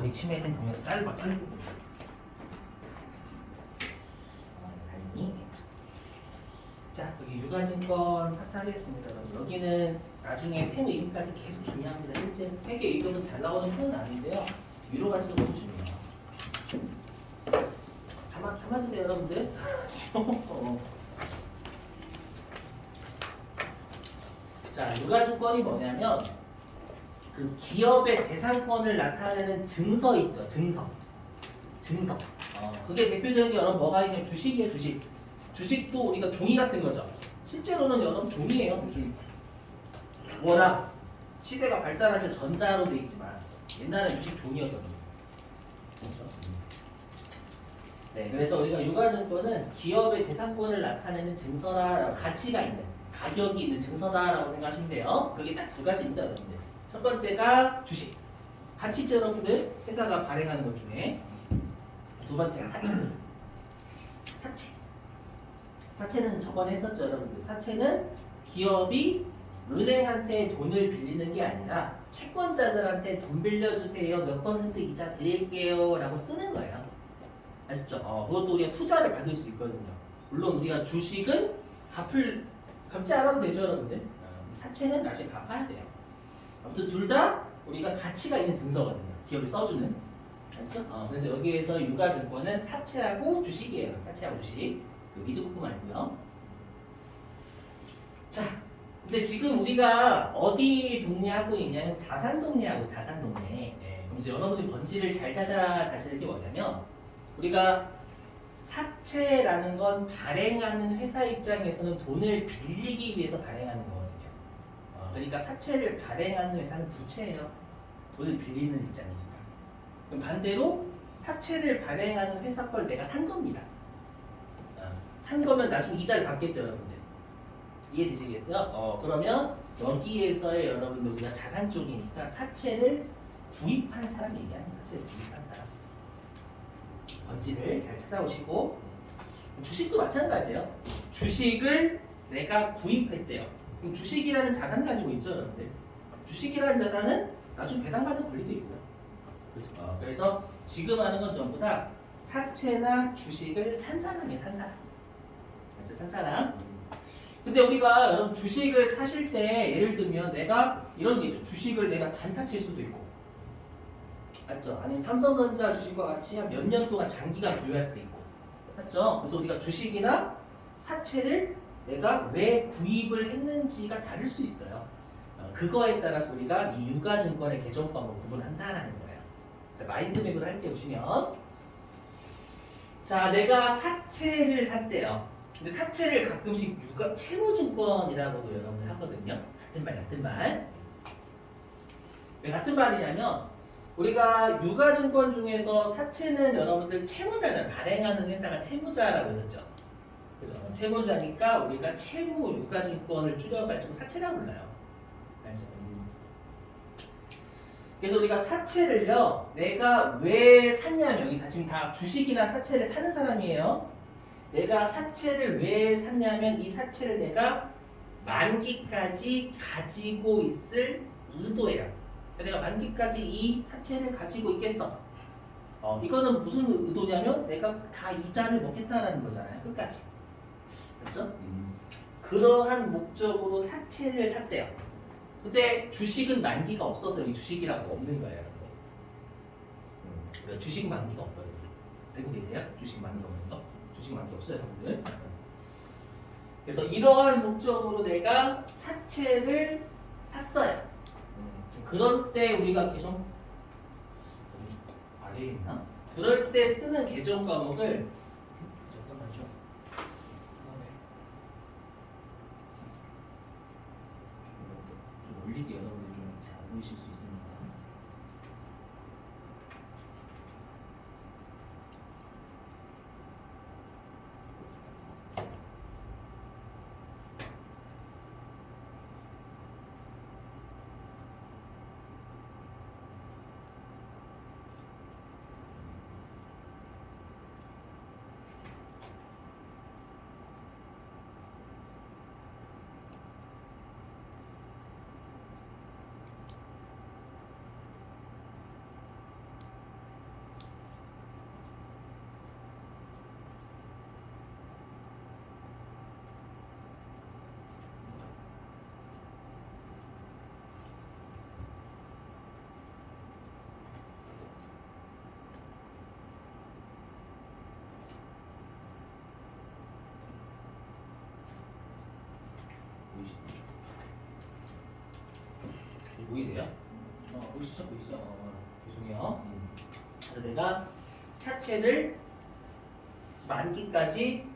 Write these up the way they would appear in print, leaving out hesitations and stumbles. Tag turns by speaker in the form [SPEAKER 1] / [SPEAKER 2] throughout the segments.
[SPEAKER 1] 권리 침해된 동에서 짧고 당연히. 자, 여기 유가증권 파트하겠습니다. 여기는 나중에 세무 이름까지 계속 중요합니다. 실제 회계 이름은 잘 나오는 편은 아닌데요. 위로 갈수록 너무 중요해요. 참아주세요, 여러분들. 자, 유가증권이 뭐냐면 그 기업의 재산권을 나타내는 증서 있죠, 증서. 그게 대표적인 게 여러분 뭐가 있냐면 주식이에요, 주식. 주식도 우리가 종이 같은 거죠. 실제로는 여러분 종이에요, 요즘. 워낙 시대가 발달해서 전자로 돼 있지만 옛날에 주식 종이었거든요. 그렇죠? 네, 그래서 우리가 유가증권은 기업의 재산권을 나타내는 증서라, 가치가 있는, 가격이 있는 증서다라고 생각하시면 돼요. 그게 딱 두 가지입니다, 여러분들. 첫 번째가 주식. 가치죠, 여러분들. 회사가 발행하는 것 중에. 두 번째가 사채. 사채는 저번에 했었죠, 여러분들. 사채는 기업이 은행한테 돈을 빌리는 게 아니라 채권자들한테 돈 빌려주세요. 몇 퍼센트 이자 드릴게요. 라고 쓰는 거예요. 아셨죠? 그것도 우리가 투자를 받을 수 있거든요. 물론 우리가 주식은 갚지 않아도 되죠, 여러분들. 사채는 나중에 갚아야 돼요. 아무튼 둘 다 우리가 가치가 있는 증서거든요. 기업이 써주는. 아시죠? 그래서 여기에서 유가증권은 사채하고 주식이에요. 사채하고 주식. 미드코프 말고요. 자, 근데 지금 우리가 어디 동리하고 있냐면 자산 동리하고 자산 동리. 네, 그럼 이제 여러분들이 본질을 잘 찾아가시는 게 뭐냐면 우리가 사채라는 건 발행하는 회사 입장에서는 돈을 빌리기 위해서 발행하는 거거든요. 그러니까 사채를 발행하는 회사는 부채예요. 돈을 빌리는 입장이니까. 그럼 반대로 사채를 발행하는 회사 걸 내가 산 겁니다. 산 거면 나중에 이자를 받겠죠, 여러분들. 이해되시겠어요? 그러면 여기에서의 여러분들 우리가 자산 쪽이니까 사채를 구입한 사람 얘기하는 거예요. 사채를 구입한 사람. 본질을 잘 찾아오시고 주식도 마찬가지예요. 주식을 내가 구입했대요. 그럼 주식이라는 자산 가지고 있죠, 여러분들. 주식이라는 자산은 나중에 배당받을 권리도 있고요. 그렇죠? 그래서 지금 하는 건 전부 다 사채나 주식을 산 사람이에요, 산 사람. 그렇죠, 산 사람. 근데 우리가 여러분 주식을 사실 때 예를 들면 내가 이런 게 있죠. 주식을 내가 단타 칠 수도 있고, 맞죠? 아니면 삼성전자 주식과 같이 한 몇 년 동안 장기간 보유할 수도 있고, 맞죠? 그래서 우리가 주식이나 사채를 내가 왜 구입을 했는지가 다를 수 있어요. 그거에 따라서 우리가 이 유가증권의 개정법을 구분한다는 거예요. 자, 마인드맵으로 할 때 보시면, 자, 내가 사채를 샀대요. 근데 사채를 가끔씩 채무증권이라고도 여러분 하거든요. 같은 말. 왜 같은 말이냐면 우리가 유가증권 중에서 사채는 여러분들 채무자잖아요. 발행하는 회사가 채무자라고 했었죠. 그죠? 채무자니까 우리가 채무 유가증권을 줄여가지고 사채라고 불러요. 알죠? 그래서 우리가 사채를요, 내가 왜 샀냐면 여기 지금 다 주식이나 사채를 사는 사람이에요. 내가 사채를 왜 샀냐면 이 사채를 내가 만기까지 가지고 있을 의도예요. 내가 만기까지 이 사채를 가지고 있겠어. 이거는 무슨 의도냐면 내가 다 이자를 먹겠다라는 거잖아요. 끝까지. 그렇죠? 그러한 목적으로 사채를 샀대요. 근데 주식은 만기가 없어서 여기 주식이라고 없는 거예요. 주식 만기가 없거든요. 알고 계세요? 주식 만기가 없는 거? 주식 만기 없어요, 여러분들. 그래서 이러한 목적으로 내가 사채를 샀어요. 그럴 때 우리가 개정 아래에 있나? 그럴 때 쓰는 개정 과목을 잠깐만요. 좀 올리게 여러분들 좀 잘 보이실 수 있습니다. 보이세요? 보이시죠? 보이시죠? 죄송해요. 그래서 내가 사채를 만기까지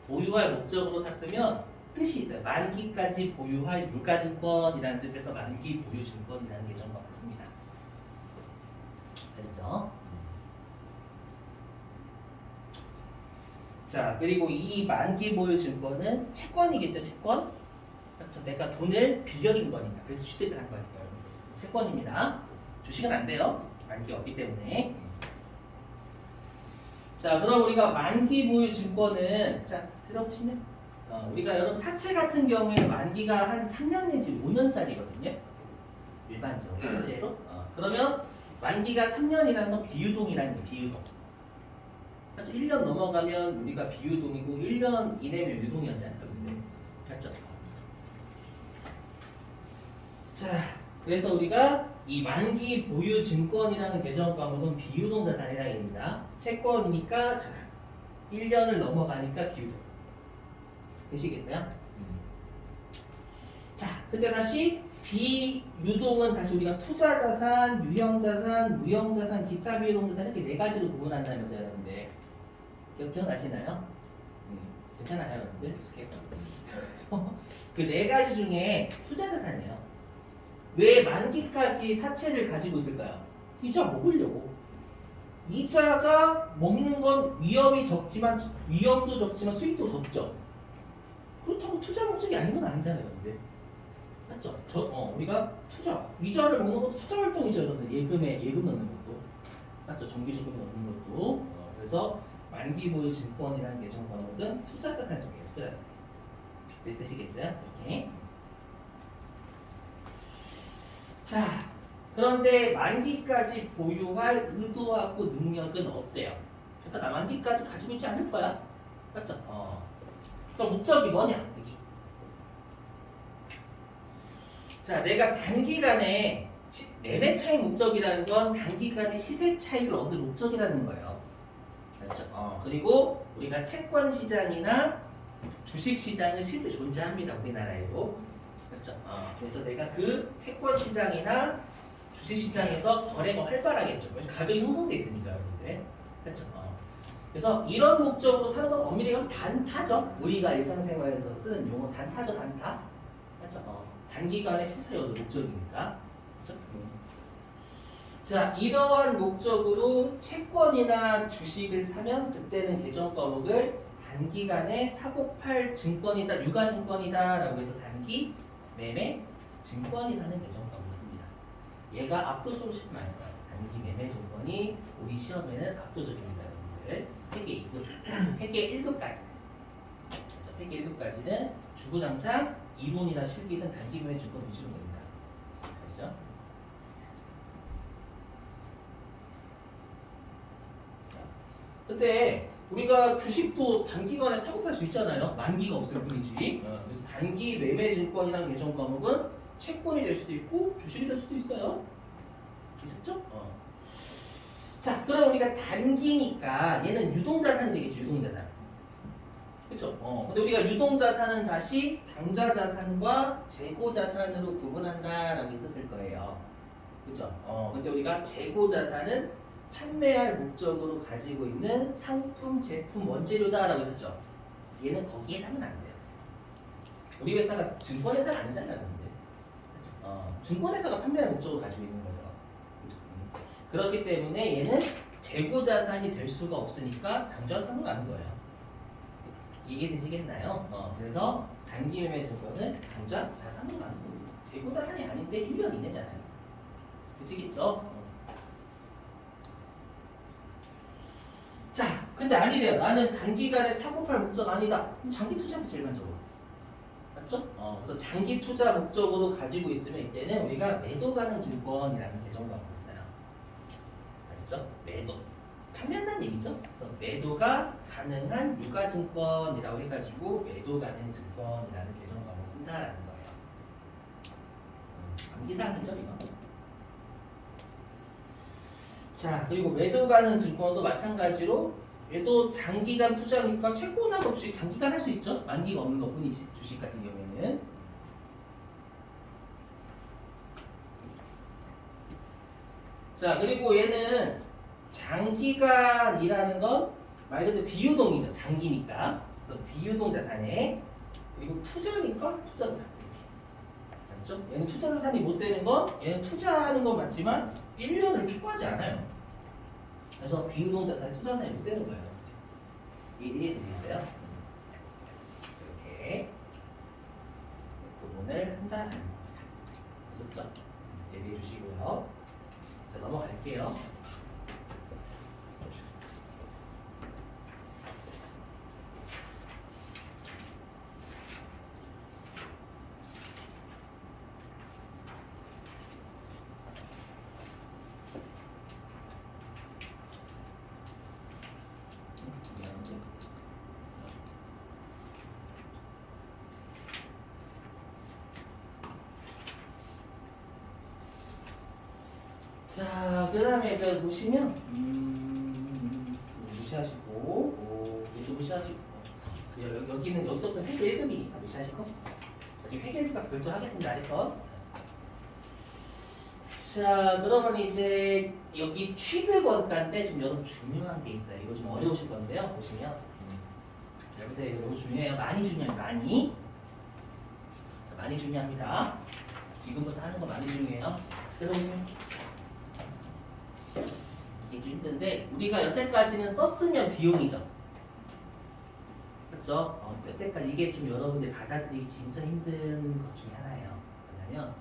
[SPEAKER 1] 보유할 목적으로 샀으면 뜻이 있어요. 만기까지 보유할 유가증권이라는 뜻에서 만기 보유증권이라는 계정을 갖고 있습니다. 됐죠? 자, 그리고 이 만기 보유증권은 채권이겠죠, 채권? 그렇죠? 내가 돈을 빌려준 거니까. 그래서 취득을 한 거니까. 채권입니다. 주식은 안 돼요. 만기가 없기 때문에. 자, 그럼 우리가 만기 보유 증권은 자 들어보시면 우리가 여러분 사채 같은 경우에는 만기가 한 3년 내지 5년짜리거든요. 일반적으로 실제로. 그러면 만기가 3년이라는 건 비유동이라는 게 비유동. 그렇죠? 1년 넘어가면 우리가 비유동이고 1년 이내면 유동이었잖아요. 그렇죠? 자, 그래서 우리가 이 만기 보유 증권이라는 계정 과목은 비유동 자산에 해당입니다. 채권이니까 자산. 1년을 넘어가니까 비유동. 되시겠어요? 자, 그때 다시 비유동은 다시 우리가 투자 자산, 유형 자산, 무형 자산, 기타 비유동 자산 이렇게 네 가지로 구분한다면서요, 여러분들. 기억나시나요? 괜찮아요, 여러분들? 계속해요. 그 네 가지 중에 투자 자산이에요. 왜 만기까지 사채를 가지고 있을까요? 이자 먹으려고. 이자가 먹는 건 위험도 적지만 수익도 적죠. 그렇다고 투자 목적이 아닌 건 아니잖아요, 근데. 맞죠? 우리가 투자, 이자를 먹는 것도 투자 활동이죠, 여러분들. 예금 넣는 것도. 맞죠? 정기적으로 넣는 것도. 그래서 만기 보유 증권이라는 계정 과목은 투자 자산 쪽이에요, 투자 자산. 되시겠어요? 이렇게. 자, 그런데 만기까지 보유할 의도하고 능력은 없대요. 그러니까 나 만기까지 가지고 있지 않을 거야. 맞죠? 그럼 목적이 뭐냐? 여기. 자, 내가 단기간에 매매 차익 목적이라는 건 단기간에 시세 차익을 얻을 목적이라는 거예요. 맞죠? 그리고 우리가 채권 시장이나 주식 시장은 실제 존재합니다. 우리나라에도. 그렇죠? 그래서 내가 그 채권 시장이나 주식 시장에서 거래가 활발하겠죠. 가격이 형성돼 있으니까 여러분들. 그렇죠? 그래서 이런 목적으로 사는 건 엄밀히 말하면 단타죠. 우리가 일상생활에서 쓰는 용어 단타죠, 단타. 그렇죠? 단기간에 시세를 얻을 목적이니까. 그렇죠? 자, 이러한 목적으로 채권이나 주식을 사면 그때는 계정 과목을 단기간에 사고 팔 증권이다, 유가증권이다 라고 해서 단기 매매 증권이라는 계정 과목을 씁니다. 얘가 압도적으로 쉽게 많을 거예요. 단기 매매 증권이 우리 시험에는 압도적입니다. 여러분들. 회계 2급, 회계 1급까지. 회계 1급까지는 주구장창 이론이나 실기는 단기 매매 증권 위주로 됩니다. 아시죠? 근데 우리가 주식도 단기간에 사고 팔 수 있잖아요. 만기가 없을 뿐이지. 그래서 단기 매매 증권이라는 계정 과목은 채권이 될 수도 있고 주식이 될 수도 있어요. 있었죠? 자, 그럼 우리가 단기니까 얘는 유동자산이 되겠죠. 유동자산. 그렇죠? 근데 우리가 유동자산은 다시 당좌자산과 재고자산으로 구분한다라고 있었을 거예요. 그렇죠? 근데 우리가 재고자산은 판매할 목적으로 가지고 있는 상품, 제품, 원재료다라고 했었죠. 얘는 거기에 하면 안 돼요. 우리 회사가 증권회사가 아니잖아요. 근데. 증권회사가 판매할 목적으로 가지고 있는 거죠. 그렇죠? 그렇기 때문에 얘는 재고자산이 될 수가 없으니까 당좌자산으로 가는 거예요. 이해되시겠나요? 그래서 단기 매매 증권은 당좌자산으로 가는 겁니다. 재고자산이 아닌데 1년 이내잖아요. 되시겠죠? 자, 근데 아니래요. 나는 단기간에 사고 팔 목적 아니다. 그럼 장기 투자부터 일반적으로. 맞죠? 그래서 장기 투자 목적으로 가지고 있으면 이때는 우리가 매도 가능 증권이라는 계정을 갖고 있어요. 아시죠? 매도. 판매한다는 얘기죠. 그래서 매도가 가능한 유가증권이라고 해가지고 매도 가능 증권이라는 계정 과목을 쓴다라는 거예요. 암기사항이죠, 이거. 자, 그리고 매도 가능 증권도 마찬가지로 얘도 장기간 투자니까 채권하고 주식 장기간 할 수 있죠. 만기가 없는 것뿐이지 주식 같은 경우에는. 자, 그리고 얘는 장기간이라는 건 말 그대로 비유동이죠. 장기니까. 그래서 비유동 자산에 그리고 투자니까 투자자산. 맞죠? 얘는 투자자산이 못 되는 건 얘는 투자하는 건 맞지만 1년을 초과하지 않아요. 그래서 비유동 자산에 투자자산이 못 되는 거예요. 이해되시겠어요? 이렇게 구분을 한다. 됐었죠? 얘기해 주시고요. 자, 넘어갈게요. 자, 그 다음에 저 보시면 무시하시고 얘도 무시하시고 여기는 여기서부터 회계 1금이니까 무시하시고 지금 회계 1금 값 별도 하겠습니다. 아래 거. 자, 그러면 이제 여기 취득원가인데 좀 여러분 중요한 게 있어요. 이거 좀 어려우실 건데요. 보시면 여보세요. 이거 너무 중요해요. 많이 중요해요. 많이. 자, 많이 중요합니다. 지금부터 하는 거 많이 중요해요. 그래서 보시면 이게 좀 힘든데 우리가 여태까지는 썼으면 비용이죠. 그렇죠? 여태까지 이게 좀 여러분들 받아들이기 진짜 힘든 것 중에 하나예요. 왜냐면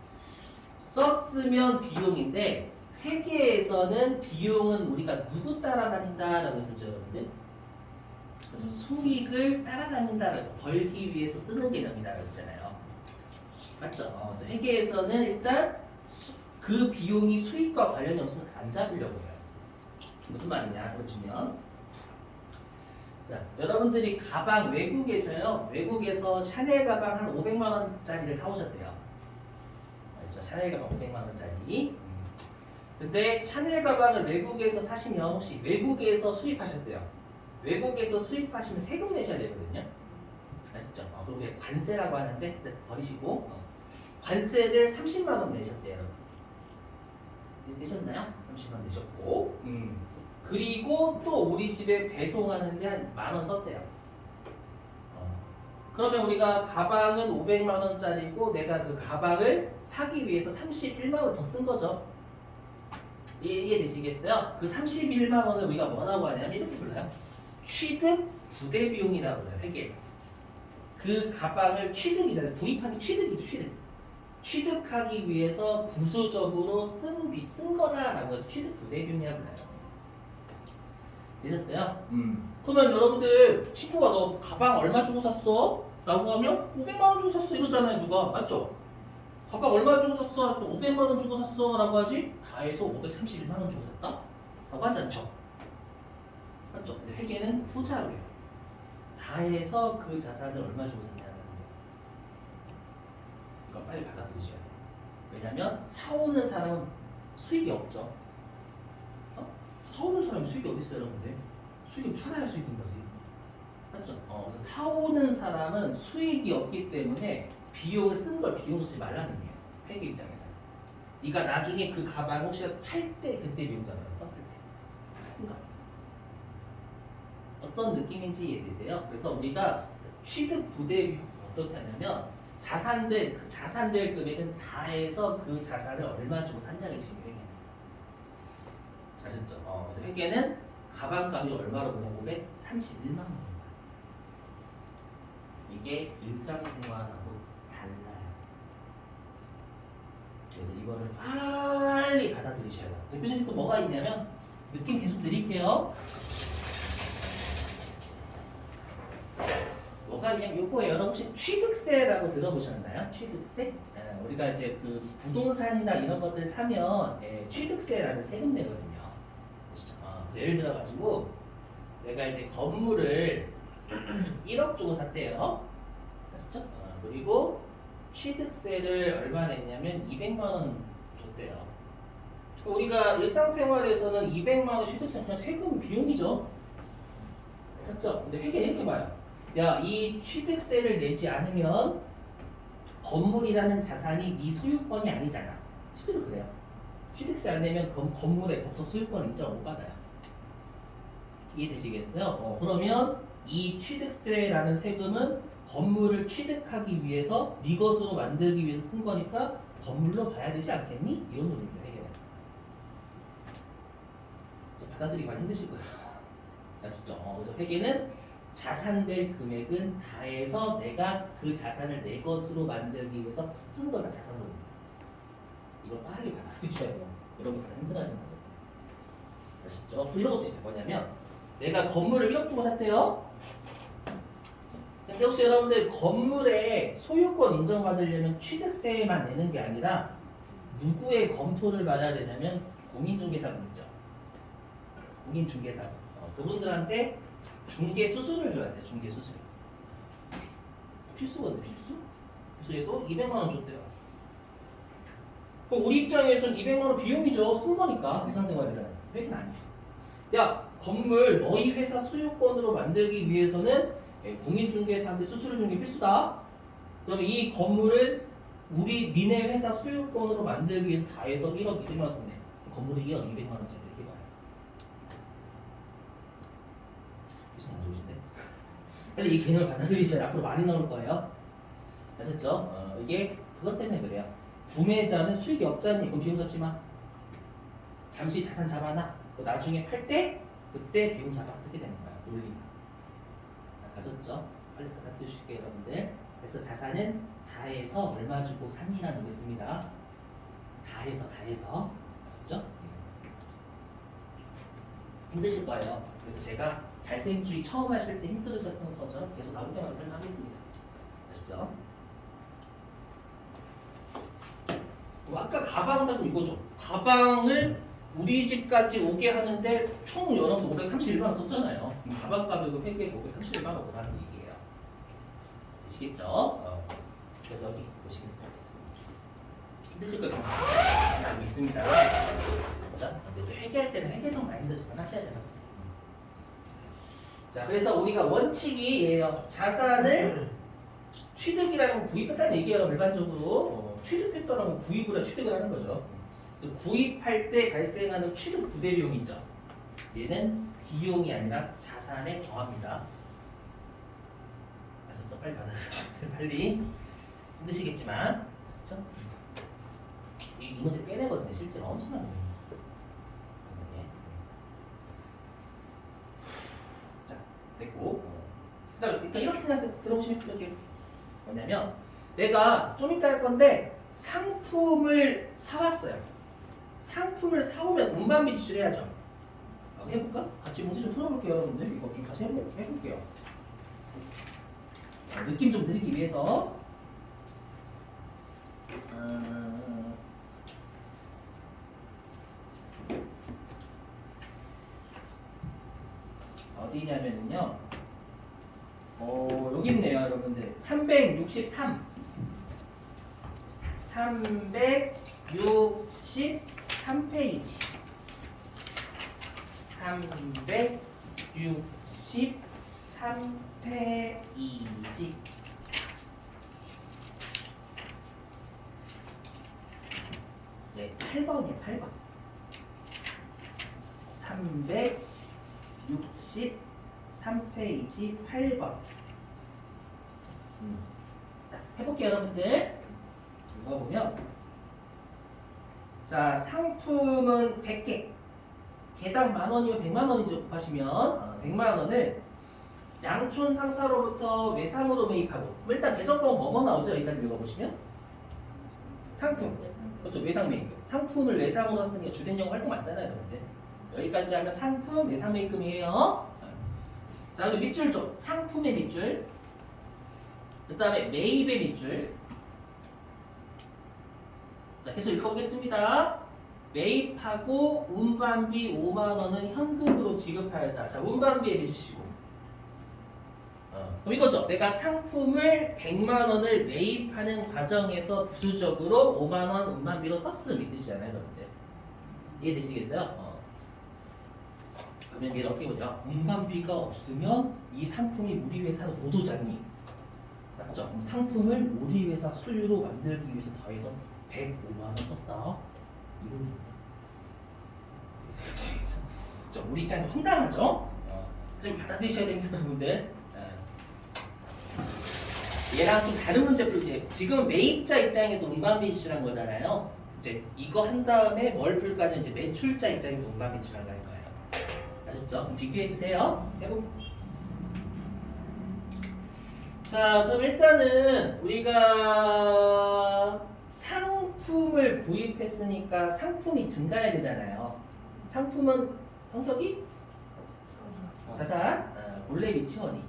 [SPEAKER 1] 썼으면 비용인데 회계에서는 비용은 우리가 누구 따라다닌다라고 했었죠, 여러분들? 그렇죠? 수익을 따라다닌다라고 해서 벌기 위해서 쓰는 개념이다라고 했잖아요. 맞죠? 그래서 회계에서는 일단 그 비용이 수익과 관련이 없으면 안 잡으려고 해요. 무슨 말이냐? 그러시면 자, 여러분들이 가방 외국에서 샤넬 가방 한 500만 원짜리를 사오셨대요. 알죠? 샤넬 가방 500만 원짜리. 근데 샤넬 가방을 외국에서 사시면 혹시 외국에서 수입하셨대요. 외국에서 수입하시면 세금 내셔야 되거든요. 아시죠? 그리고 관세라고 하는데 버리시고 관세를 30만 원 내셨대요, 여러분. 내셨나요? 30만 내셨고 그리고 또 우리 집에 배송하는데 한 10,000원 썼대요. 그러면 우리가 가방은 500만 원짜리고 내가 그 가방을 사기 위해서 31만 원 더 쓴 거죠. 이해되시겠어요? 그 31만 원을 우리가 뭐라고 하냐면 이렇게 불러요. 취득 부대 비용이라고 해요. 회계에서. 그 가방을 취득이잖아요. 구입하기 취득이죠. 취득하기 위해서 부수적으로 쓴 거다라고 해서 취득 부대 비용이라고 해요. 되셨어요? 그러면 여러분들 친구가 너 가방 얼마 주고 샀어? 라고 하면 500만 원 주고 샀어 이러잖아요. 누가? 맞죠? 가방 얼마 주고 샀어? 500만 원 주고 샀어 라고 하지? 다 해서 531만 원 주고 샀다? 라고 하지 않죠? 맞죠? 근데 회계는 후자로 해요. 다 해서 그 자산을 얼마 주고 샀냐는 거. 이거 빨리 받아들이셔야 돼요. 왜냐면 사오는 사람은 수익이 없죠. 사오는 사람이 수익이 어디 있어요, 여러분들? 수익을 팔아야 수익인 거지. 맞죠? 그래서 사오는 사람은 수익이 없기 때문에 비용을 쓴 걸 비용 쓰지 말라는 거예요. 회계 입장에서. 네가 나중에 그 가방 혹시 팔 때 그때 비용잖아요. 썼을 때. 쓴 거. 어떤 느낌인지 이해되세요? 그래서 우리가 취득 부대 비용 어떻게 하냐면 자산될 금액은 다 해서 그 자산을 얼마 주고 샀냐를 지금 회계. 아셨죠? 그래서 회계는 가방값이 얼마로 보면 531만 원입니다. 이게 일상생활하고 달라요. 그래서 이거를 빨리 받아들이셔야 돼요. 대표적인 또 뭐가 있냐면 느낌 계속 드릴게요. 뭐가 있냐면 요거예요. 여러분 혹시 취득세라고 들어보셨나요? 취득세? 우리가 이제 그 부동산이나 이런 것들 사면 취득세라는 세금 내거든요. 예를 들어가지고 내가 이제 건물을 1억 주고 샀대요. 그렇죠? 그리고 취득세를 얼마 냈냐면 200만 원 줬대요. 우리가 일상생활에서는 200만 원 취득세 그냥 세금 비용이죠. 그렇죠? 근데 회계는 이렇게 봐요. 야, 이 취득세를 내지 않으면 건물이라는 자산이 네 소유권이 아니잖아. 실제로 그래요. 취득세 안 내면 건물의 법적 소유권 인정을 못 받아요. 이해되시겠어요? 그러면 이 취득세라는 세금은 건물을 취득하기 위해서 네 것으로 만들기 위해서 쓴 거니까 건물로 봐야 되지 않겠니? 이런 논리입니다. 회계는. 받아들이기 많이 힘드실 거예요. 아시죠? 그래서 회계는 자산될 금액은 다해서 내가 그 자산을 내 것으로 만들기 위해서 쓴 거가 자산으로 봅니다. 이거 빨리 받아들이셔야 돼요. 여러분 가장 힘들어하시는 거예요. 아시죠? 또 이런 것도 있어요. 뭐냐면 내가 건물을 1억 주고 샀대요. 근데 혹시 여러분들 건물의 소유권 인정받으려면 취득세만 내는 게 아니라 누구의 검토를 받아야 되냐면 공인중개사분 있죠. 공인중개사. 그분들한테 중개 수수료를 줘야 돼. 중개 수수료. 필수거든. 필수. 그래서 얘도 200만 원 줬대요. 그럼 우리 입장에서는 200만 원 비용이죠. 쓴 거니까. 일상생활에서는. 회계는 아니야. 야, 건물 너희 회사 소유권으로 만들기 위해서는 공인중개사한테 수수료 주는 게 필수다. 그러면 이 건물을 우리 니네 회사 소유권으로 만들기 위해서 다 해서 1억 200만 원 썼네. 건물이 1억 200만 원짜리 이렇게 봐요. 무슨 안 좋으신데? 빨리 이 개념을 받아들이셔야 앞으로 많이 나올 거예요. 아셨죠? 이게 그것 때문에 그래요. 구매자는 수익이 없잖니. 그럼 비용 잡지 마. 잠시 자산 잡아놔. 나중에 팔 때 그때 비용 잡아. 그렇게 되는 거야. 논리가. 아셨죠? 빨리 받아들이실게요, 여러분들. 그래서 자산은 다해서 얼마 주고 산이라는 거 있습니다. 다해서. 아셨죠? 힘드실 거예요. 그래서 제가 발생주의 처음 하실 때 힘들으셨던 것처럼 계속 나올 때마다 설명하겠습니다. 아시죠? 아까 가방 가지고 이거죠. 가방을 우리 집까지 오게 하는데 총 여러분 531만 원 썼잖아요. 가방 가격을 회계해서 531만 원 오라는 얘기예요. 아시겠죠? 그래서 여기 보시면 힘드실 거예요. 알고 있습니다. 자, 근데 회계할 때는 회계 좀 많이 힘드실 건 하셔야죠. 자, 그래서 우리가 원칙이에요. 자산을 취득이라는 건 구입했다는 얘기예요. 일반적으로 취득했다는 건 구입을 취득을 하는 거죠. 그래서 구입할 때 발생하는 취득 부대 비용이죠. 얘는 비용이 아니라 자산에 더합니다. 아셨죠? 빨리 받아들여주세요. 빨리. 힘드시겠지만, 아시죠? 이 문제 빼내거든요. 실제로 엄청난 거예요. 자, 됐고. 그다음에 그러니까 이렇게 생각해서 들어보시면 이렇게 뭐냐면 내가 좀 이따 할 건데 상품을 사왔어요. 상품을 사오면 운반비 지출해야죠. 해볼까? 같이 문제 좀 풀어볼게요, 여러분들. 이거 좀 다시 해볼게요. 느낌 좀 드리기 위해서. 어디냐면요. 여기 있네요, 여러분들. 363. 363페이지. 363페이지. 네, 8번이에요, 8번. 363페이지 8번. 자, 해볼게요, 여러분들. 이거 보면, 자, 상품은 100개. 개당 10,000원이면 100만원이죠. 곱하시면 100만원을 양촌 상사로부터 외상으로 매입하고, 일단 대전권 뭐뭐 나오죠? 여기까지 읽어보시면 상품, 그렇죠. 외상 매입금. 상품을 외상으로 쓰는 주된 영어 활동 맞잖아요, 여러분들. 여기까지 하면 상품 외상 매입금이에요. 자, 그리고 밑줄 좀 상품의 밑줄, 그 다음에 매입의 밑줄. 자, 계속 읽어보겠습니다. 매입하고 운반비 5만원은 현금으로 지급하였다. 자, 운반비 해주시고. 그럼 이거죠. 내가 상품을 100만원을 매입하는 과정에서 부수적으로 5만원 운반비로 썼음. 이 뜻이잖아요, 여러분들. 이해되시겠어요? 그러면 얘를 어떻게 보자? 운반비가 없으면 이 상품이 우리 회사로 못 오잖니. 맞죠? 상품을 우리 회사 소유로 만들기 위해서 더해서 105만원 썼다. 이겁니다. 우리 입장에서 황당하죠? 좀 받아들이셔야 됩니다, 여러분들. 얘랑 좀 다른 문제 풀지. 지금 매입자 입장에서 운반비출한 거잖아요. 이제 이거 한 다음에 뭘 풀까는 이제 매출자 입장에서 운반비출한 거 할 거예요. 아셨죠? 그럼 비교해 주세요. 해보. 자, 그럼 일단은 우리가 상품을 구입했으니까 상품이 증가해야 되잖아요. 상품은 성격이 자산, 본래 위치 어디?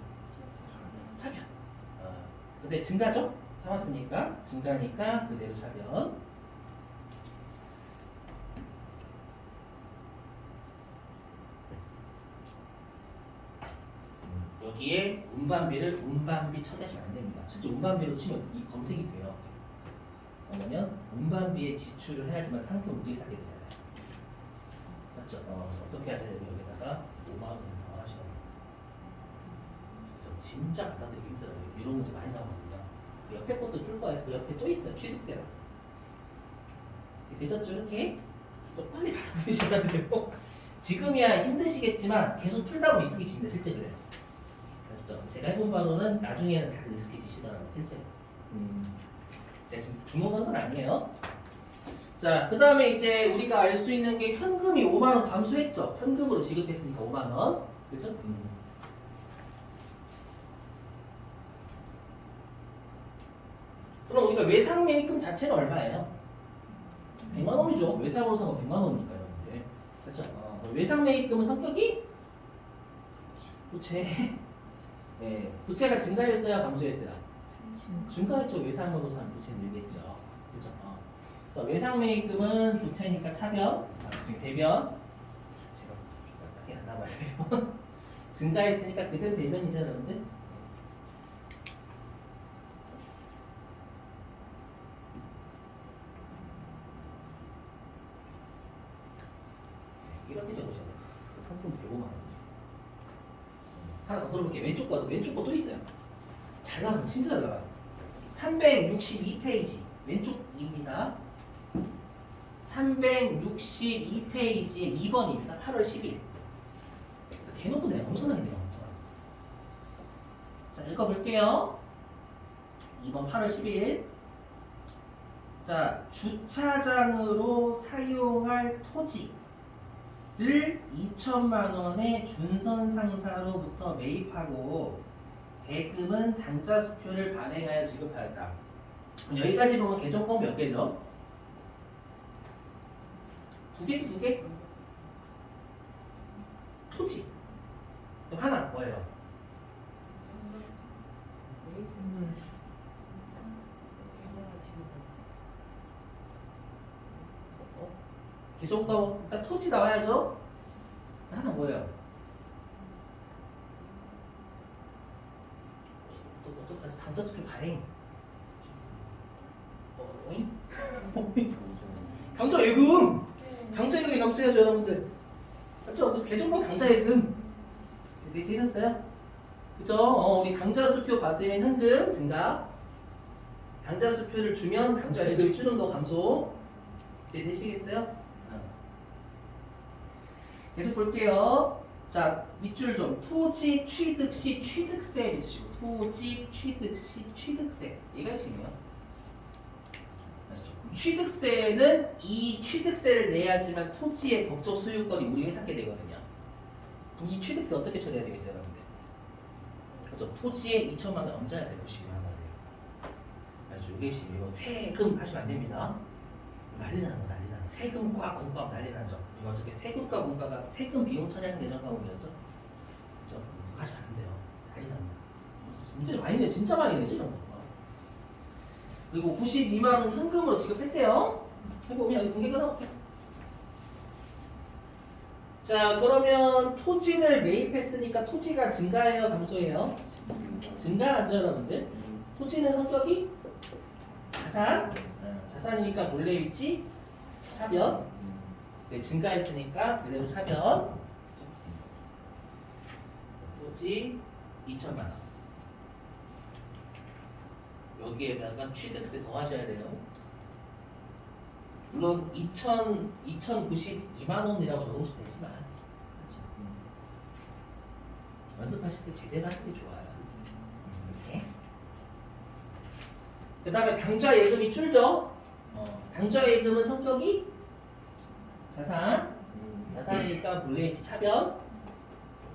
[SPEAKER 1] 차변. 근데 증가죠? 사왔으니까 증가니까 그대로 차변. 여기에 운반비 첨예하시면 안 됩니다. 실제 운반비로 치면 이 검색이 돼요. 그러면 운반비에 지출을 해야지만 상품 우리 사게 되잖아요. 맞죠? 어떻게 하셔야 돼요? 여기다가 5만 원 더 하셔야 돼요. 진짜 받아들이기 힘들어요. 이런 문제 많이 나옵니다. 그 옆에 것도 풀 거예요. 그 옆에 또 있어요. 취득세라. 되셨죠? 이렇게? 또 빨리 받아들이셔야 돼요. 지금이야 힘드시겠지만 계속 풀다 보면 익숙해집니다. 실제 그래요. 아시죠? 제가 해본 바로는 나중에는 다들 익숙해지시더라고요. 실제. 제가 지금 주목한 건 아니에요. 자, 그 다음에 이제 우리가 알 수 있는 게 현금이 5만 원 감소했죠. 현금으로 지급했으니까 5만 원. 그렇죠? 그럼 우리가 외상 매입금 자체는 얼마예요? 100만 원이죠. 외상으로 사면 100만 원이니까요. 네. 그렇죠? 외상 매입금은 성격이 부채. 네, 부채가 증가했어요, 감소했어요? 증가했죠. 외상으로 산 부채 늘겠죠. 그렇죠? 그래서 외상 매입금은 부채니까 차변, 대변. 제가 딱히 안 나와요. 증가했으니까 그대로 대변이죠, 여러분들. 이렇게 적으셔야 돼요. 상품 105만 원. 하나 더 들어볼게요. 왼쪽 거도 있어요. 잘 나와요. 진짜 잘 나와요. 362페이지. 왼쪽입니다. 362페이지의 2번입니다. 8월 10일. 대놓고 내요. 엄청나게 내요. 자, 읽어볼게요. 2번 8월 10일. 자, 주차장으로 사용할 토지를 2천만 원의 준선 상사로부터 매입하고 대금은 당좌 수표를 발행하여 지급하였다. 여기까지 보면 개정권 몇 개죠? 2개지, 2개? 토지. 그럼 하나 뭐예요? 개정권 일단 토지 나와야죠. 하나 뭐예요? 어떡하지? 당좌 수표 발행. 당좌 예금. 당좌 예금이 감소해야죠, 여러분들. 맞죠? 그래서 개정권 당좌 예금. 네, 되셨어요? 그죠? 우리 당좌 수표 받으면 현금 증가. 당좌 수표를 주면 당좌 예금이 줄는 거 감소. 네, 되시겠어요? 계속 볼게요. 자, 밑줄 좀. 토지 취득 시 취득세 밑주시고. 토지 취득 시 취득세. 얘가 핵심이에요. 아시죠? 취득세는 이 취득세를 내야지만 토지의 법적 소유권이 우리 회사께 되거든요. 그럼 이 취득세 어떻게 처리해야 되겠어요, 여러분들? 그렇죠? 토지에 2천만 원 얹어야 되고 12만 원 돼요. 아시죠? 이게 핵심이에요. 세금 하시면 안 됩니다. 난리 나는 거, 난리 나는 거. 세금과 공과금 난리 나죠. 이거 어떻게 세금과 공과가 세금 비용 처리하는 예정과금이었죠? 그렇죠? 하시면 안 돼요. 난리 납니다. 문제 많이 내, 진짜 많이 내죠 이런 거. 그리고 92만 원 현금으로 지급했대요. 해보면 여기 2개 끊어볼게요. 자, 그러면 토지를 매입했으니까 토지가 증가해요, 감소해요? 증가하죠, 여러분들. 토지는 성격이 자산. 자산이니까 본래 위치 차변. 네, 증가했으니까 그대로 차변. 토지 2천만 원. 여기에다가 취득세 더 하셔야 돼요. 물론 2,092만 원이라고 적으시면 되지만 그렇죠? 연습하실 때 제대로 하시는 게 좋아요. 이렇게. 그 다음에 당좌 예금이 줄죠. 당좌 예금은 성격이 자산이니까 블레이지 차변,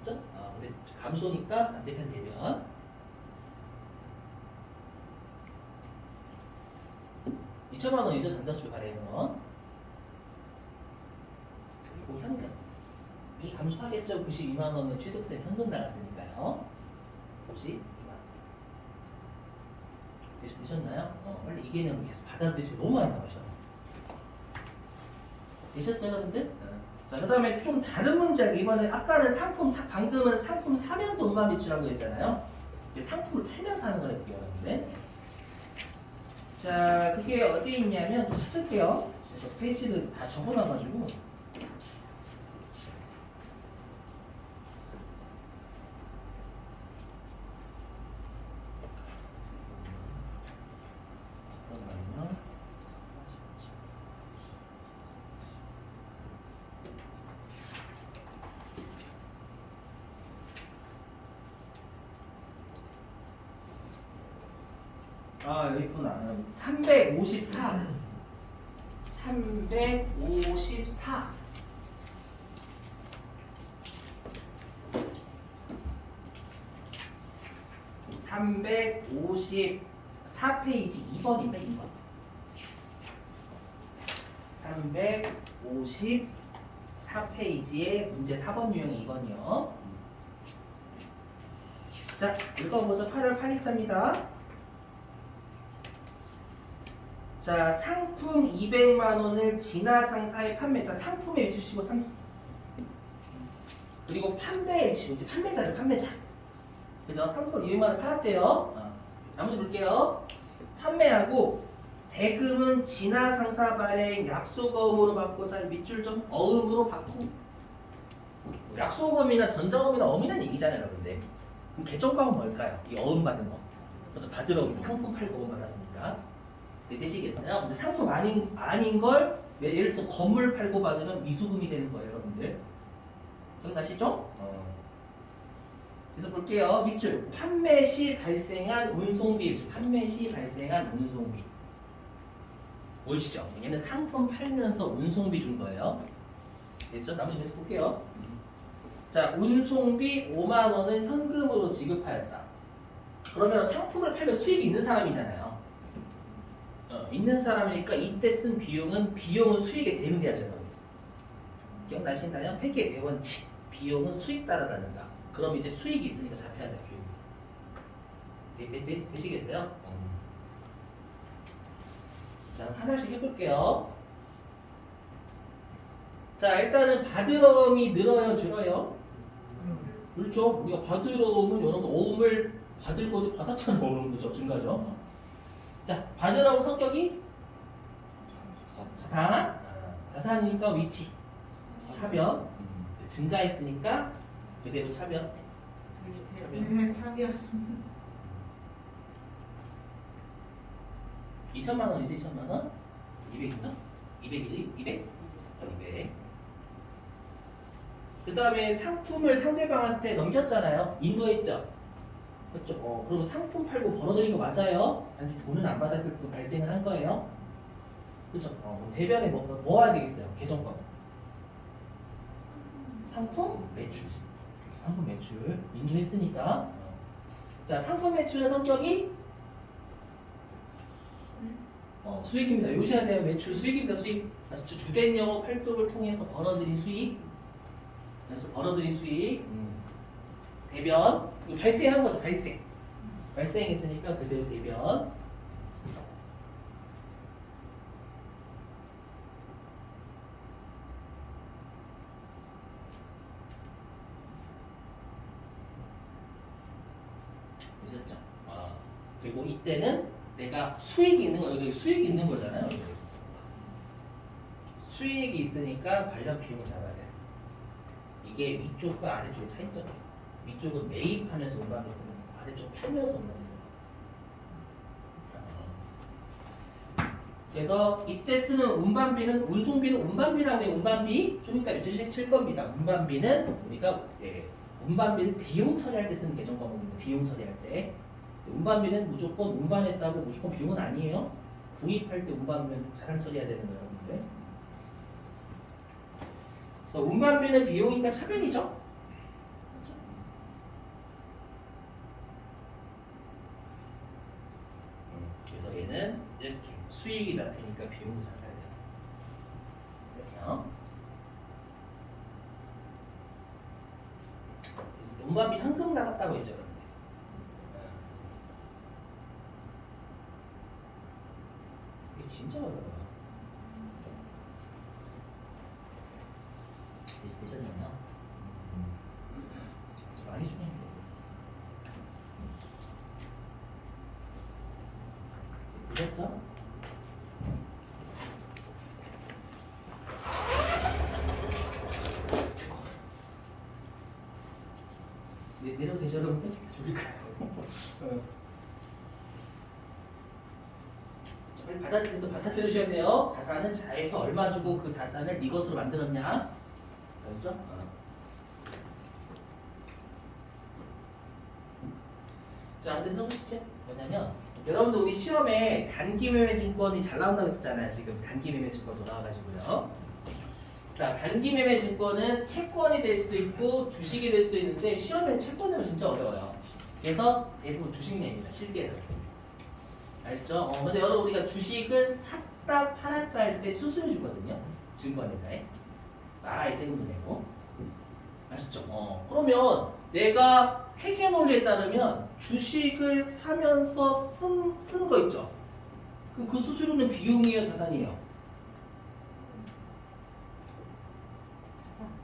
[SPEAKER 1] 그렇죠? 근데 감소니까 반대편 대변. (2천만 원이죠) 당좌수표 발행은. 그리고 현금. 이 감소하겠죠. 92만 원은 취득세 현금 나갔으니까요. 92만 원. 되셨나요? 빨리 이 개념 계속 받아들이시고 너무 많이 나오셔. 되셨죠, 여러분들? 자, 그 다음에 좀 다른 문제. 이번에 아까는 방금은 상품 사면서 음반 매출이라고 했잖아요. 이제 상품을 팔면서 하는 거예요, 여러분들. 자, 그게 어디 있냐면 좀 찾을게요. 그래서 페이지를 다 적어놔가지고. 여기 있구나. 354. 354. (354페이지) 2번입니다. 2번. 354페이지에 문제 4번 유형이 2번이요. 자, 읽어보죠. 8월 8일자입니다. 자, 상품 200만 원을 진화 상사의 판매자, 상품에 위치시고 그리고 판매에 위치고 이제 판매자죠, 판매자. 그죠? 상품 200만 원 팔았대요. 나머지 볼게요. 판매하고 대금은 진화 상사 발행 약속어음으로 받고, 자 밑줄 좀 어음으로 받고. 약속어음이나 전자어음이나 어음이란 얘기잖아요, 여러분들. 그럼 계정과는 뭘까요? 이 어음 받은 거. 그죠? 받으러 상품 팔고 어음 받았으니까. 네, 되시겠어요? 근데 상품 아닌 걸 예를 들어서 건물 팔고 받으면 미수금이 되는 거예요, 여러분들. 기억나시죠? 그래서 볼게요. 밑줄. 판매 시 발생한 운송비. 판매 시 발생한 운송비. 보이시죠? 얘는 상품 팔면서 운송비 준 거예요. 됐죠? 나머지 계속 볼게요. 자, 운송비 5만 원은 현금으로 지급하였다. 그러면 상품을 팔면 수익이 있는 사람이잖아요. 있는 사람이니까 이때 쓴 비용은 수익에 대응돼야죠. 기억나시나요? 회계 대원칙. 비용은 수익 따라다닌다. 그럼 이제 수익이 있으니까 잡혀야 돼, 비용이. 되시겠어요? 자, 하나씩 해볼게요. 자, 일단은 받으러음이 늘어요, 줄어요? 그렇죠? 우리가 받으러음은 여러분 어음을 받을 거지 받았잖아요, 어음 그죠? 증가죠? 자, 받으러음 성격이 자산이니까 위치 차변. 증가했으니까 그대로 차변.
[SPEAKER 2] 차변.
[SPEAKER 1] 2천만 원이지, 2천만 원? 200인가? 200이지? 200? 200. 그 다음에 상품을 상대방한테 넘겼잖아요. 인도했죠? 그렇죠? 그럼 상품 팔고 벌어들인 거 맞아요? 단지 돈은 안 받았을 뿐 발생을 한 거예요. 그렇죠? 대변에 뭐 해야 되겠어요? 계정권. 상품 매출. 상품 매출. 인도했으니까. 자, 상품 매출의 성격이 수익입니다. 요시해야 돼요. 매출 수익입니다. 수익. 아시죠? 주된 영업 활동을 통해서 벌어들인 수익. 그래서 벌어들인 수익. 대변. 이거 발생한 거죠. 발생했으니까 그대로 대변. 되셨죠? 그리고 이때는 내가 수익이 있는 거, 여기 수익이 있는 거잖아요. 수익이 있으니까 관련 비용을 잡아야 돼. 이게 위쪽과 아래쪽의 차이점이에요. 위쪽은 매입하면서 운반했으면 아래쪽 팔면서 운반했어요. 그래서 이때 쓰는 운반비는 운송비는 운반비라고 해요. 운반비 좀 이따 밑줄 칠 겁니다. 운반비는 우리가 운반비는 비용 처리할 때 쓰는 계정 과목입니다. 비용 처리할 때 운반비는 무조건 운반했다고 무조건 비용은 아니에요. 구입할 때 운반비는 자산 처리해야 되는 거예요, 여러분들. 그래서 운반비는 비용이니까 차변이죠. 그렇죠? 그래서 얘는 이렇게 수익이 잡히니까 비용도 잡아야 돼요. 이렇게요. 운반비 현금 나갔다고 했죠, 여러분들. 이게 진짜 어려워요. 되셨나요? 많이 주네. 되셨죠? 내려도 되죠, 여러분들? 줄일까요? 빨리 받아들여주셔야 돼요. 자산은 자에서 얼마 주고 그 자산을 네 것으로 만들었냐? 알죠? 자, 근데 너무 쉽지? 뭐냐면 여러분들 우리 시험에 단기매매증권이 잘 나온다고 했었잖아요. 지금 단기매매증권 돌아와가지고요. 자, 단기매매증권은 채권이 될 수도 있고 주식이 될 수도 있는데 시험에 채권 내면 진짜 어려워요. 그래서 대부분 주식 내입니다. 실기에서. 알죠? 근데 여러분 우리가 주식은 샀다 팔았다 할 때 수수료 주거든요. 증권회사에. 나라의 세금도 내고. 아셨죠? 그러면 내가 회계 논리에 따르면 주식을 사면서 쓴 거 있죠? 그럼 그 수수료는 비용이에요, 자산이에요?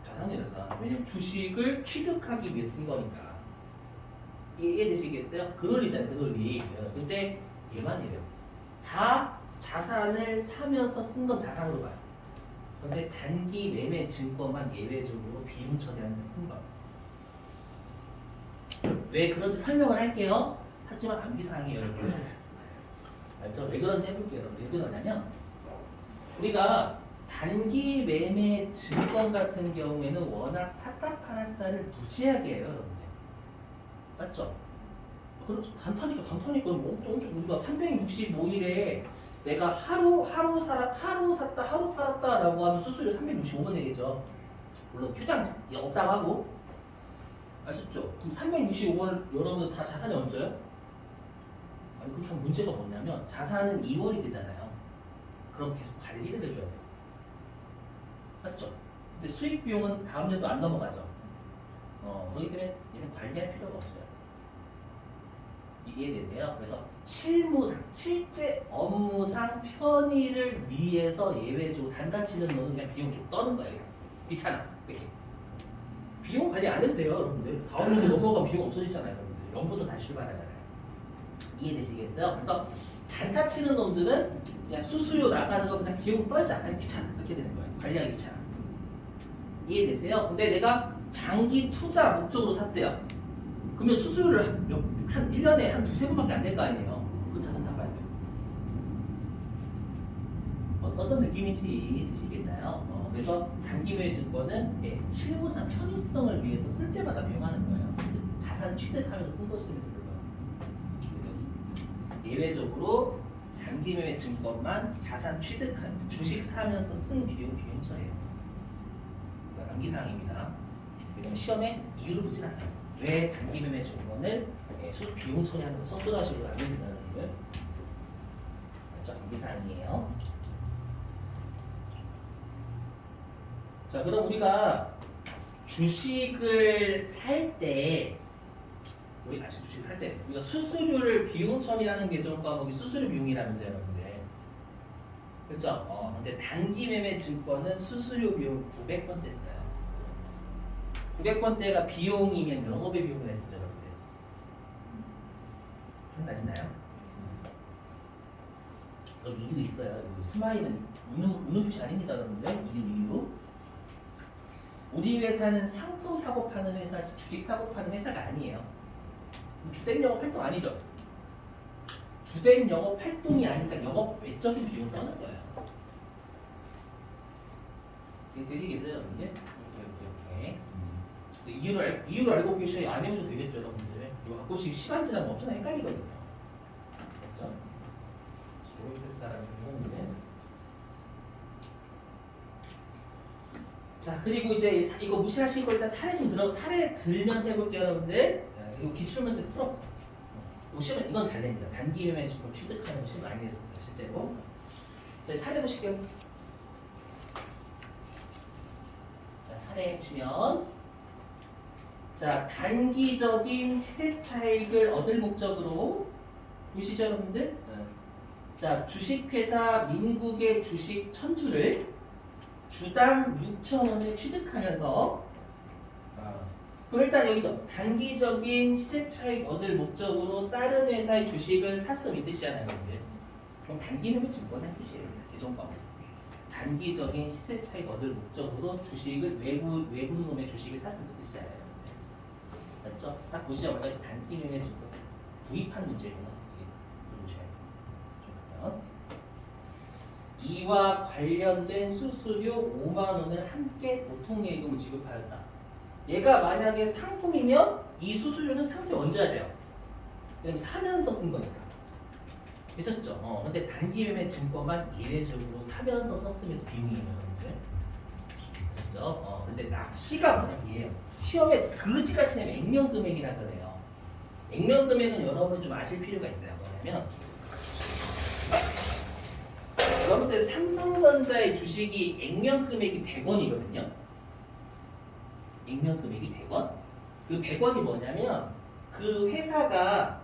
[SPEAKER 1] 자산이라서. 왜냐면 주식을 취득하기 위해 쓴 거니까. 이해되시겠어요? 그 논리잖아요, 그 논리. 근데 얘만 이래요. 다 자산을 사면서 쓴 건 자산으로 봐요. 근데 단기 매매 증권만 예외적으로 비용 처리하는 데 쓴 거예요. 왜 그런지 설명을 할게요. 하지만 암기사항이에요, 여러분. 알죠? 왜 그런지 해볼게요, 여러분. 왜 그러냐면 우리가 단기 매매 증권 같은 경우에는 워낙 샀다 팔았다를 무지하게 해요, 여러분들. 맞죠? 그럼 단타니까 엄청 우리가 365일에 내가 하루 샀다 하루 팔았다라고 하면 수수료 365번 내겠죠. 물론 휴장 없다고 하고. 아셨죠? 그럼 365번을 여러분들 다 자산에 얹어요? 아니 그렇게 하면 문제가 뭐냐면 자산은 2월이 되잖아요. 그럼 계속 관리를 해줘야 돼요. 맞죠? 근데 수익 비용은 다음 년도 안 넘어가죠. 그렇기 때문에 얘는 관리할 필요가 없어요. 이해되세요? 그래서 실무상, 실제 업무상 편의를 위해서 예외적으로 단가치는 넣는 그냥 비용 이렇게 떠는 거예요. 귀찮아. 이렇게. 비용 관리 안 해도 돼요, 여러분들. 다음 년도 넘어가면 비용 없어지잖아요, 여러분들. 0부터 다시 출발하잖아요. 이해되시겠어요? 그래서 단타 치는 놈들은 그냥 수수료 나가는 거 그냥 비용 떨지 않아요. 귀찮아. 이렇게 되는 거예요. 관리하기 귀찮아. 이해되세요? 근데 내가 장기 투자 목적으로 샀대요. 그러면 수수료를 한 1년에 한 두세 번밖에 안 될 거 아니에요. 그 자산 다 봐야 돼요. 어떤 느낌인지 이해되시겠나요? 그래서 단기매매 증권은 실무상 편의성을 위해서 쓸 때마다 비용하는 거예요. 자산 취득하면서 쓴 것임에도 불구하고. 그래서 예외적으로 단기매매 증권만 자산 취득한 주식 사면서 쓴 비용 처리해요. 그러니까 암기사항입니다. 왜냐면 시험에 이유를 묻진 않아요. 왜 단기매매 증권을 비용 처리하는 거 서술하시고 안 된다는 걸 맞죠? 암기사항이에요. 자, 그럼 우리가 주식을 살 때 우리가 수수료를 비용 처리하는 계정 과목이 수수료 비용이라면서요, 여러분들. 그렇죠? 근데 단기 매매 증권은 수수료 비용 900번 뗐어요. 900번대가 비용이면 영업의 비용을 했었죠, 여러분들. 생각나시나요? 이유도 있어요. 스마일은 우는 표시 아닙니다, 여러분들. 이유. 우리 회사는 상품 사고 파는 회사지 주식 사고 파는 회사가 아니에요. 주택 영업 활동 아니죠. 주된 영업 활동이 아니니까 영업 외적인 비용 떠는 거예요. 이게 되시겠어요, 여러분들? 이렇게. 그래서 이유를 알고 계셔야 안 해오셔도 되겠죠, 여러분들. 이거 가끔씩 시간 지나면 엄청 헷갈리거든요. 그렇죠? 모르겠다라는 경우는. 자, 그리고 이제 이거 무시하시고 일단 사례 좀 사례 들면서 해볼게요, 여러분들. 자, 이거 기출문제 풀어. 이거 시험 이건 잘 됩니다. 단기 매매 지금 취득하는 시험 많이 했었어요, 실제로. 자, 사례 보실게요. 자, 사례 보시면, 자, 단기적인 시세 차익을 얻을 목적으로 보시죠, 여러분들. 자, 주식회사 민국의 주식 1000주를 주당 6,000원에 취득하면서, 그럼 일단 여기죠. 단기적인 시세 차익 얻을 목적으로 다른 회사의 주식을 샀음 이 뜻이잖아요. 그럼 단기는 증권의 뜻이에요. 개정법. 단기적인 시세 차익 얻을 목적으로 주식을 외부 놈의 주식을 샀음 이 뜻이잖아요. 맞죠? 딱 보시자마자 단기 매매 증권 구입한 문제구나. 이와 관련된 수수료 5만 원을 함께 보통예금을 지급하였다. 얘가 만약에 상품이면 이 수수료는 상품이 얹어야 돼요. 왜냐면 사면서 쓴 거니까. 되셨죠? 근데 단기 매매 증권만 이례적으로 사면서 썼으면 비용이에요. 되셨죠? 근데 낚시가 뭐냐면 시험에 그지같이 내면 액면금액이라 그래요. 액면금액은 여러분이 좀 아실 필요가 있어요. 뭐냐면 여러분들 삼성전자의 주식이 액면금액이 100원이거든요. 액면금액이 100원? 그 100원이 뭐냐면 그 회사가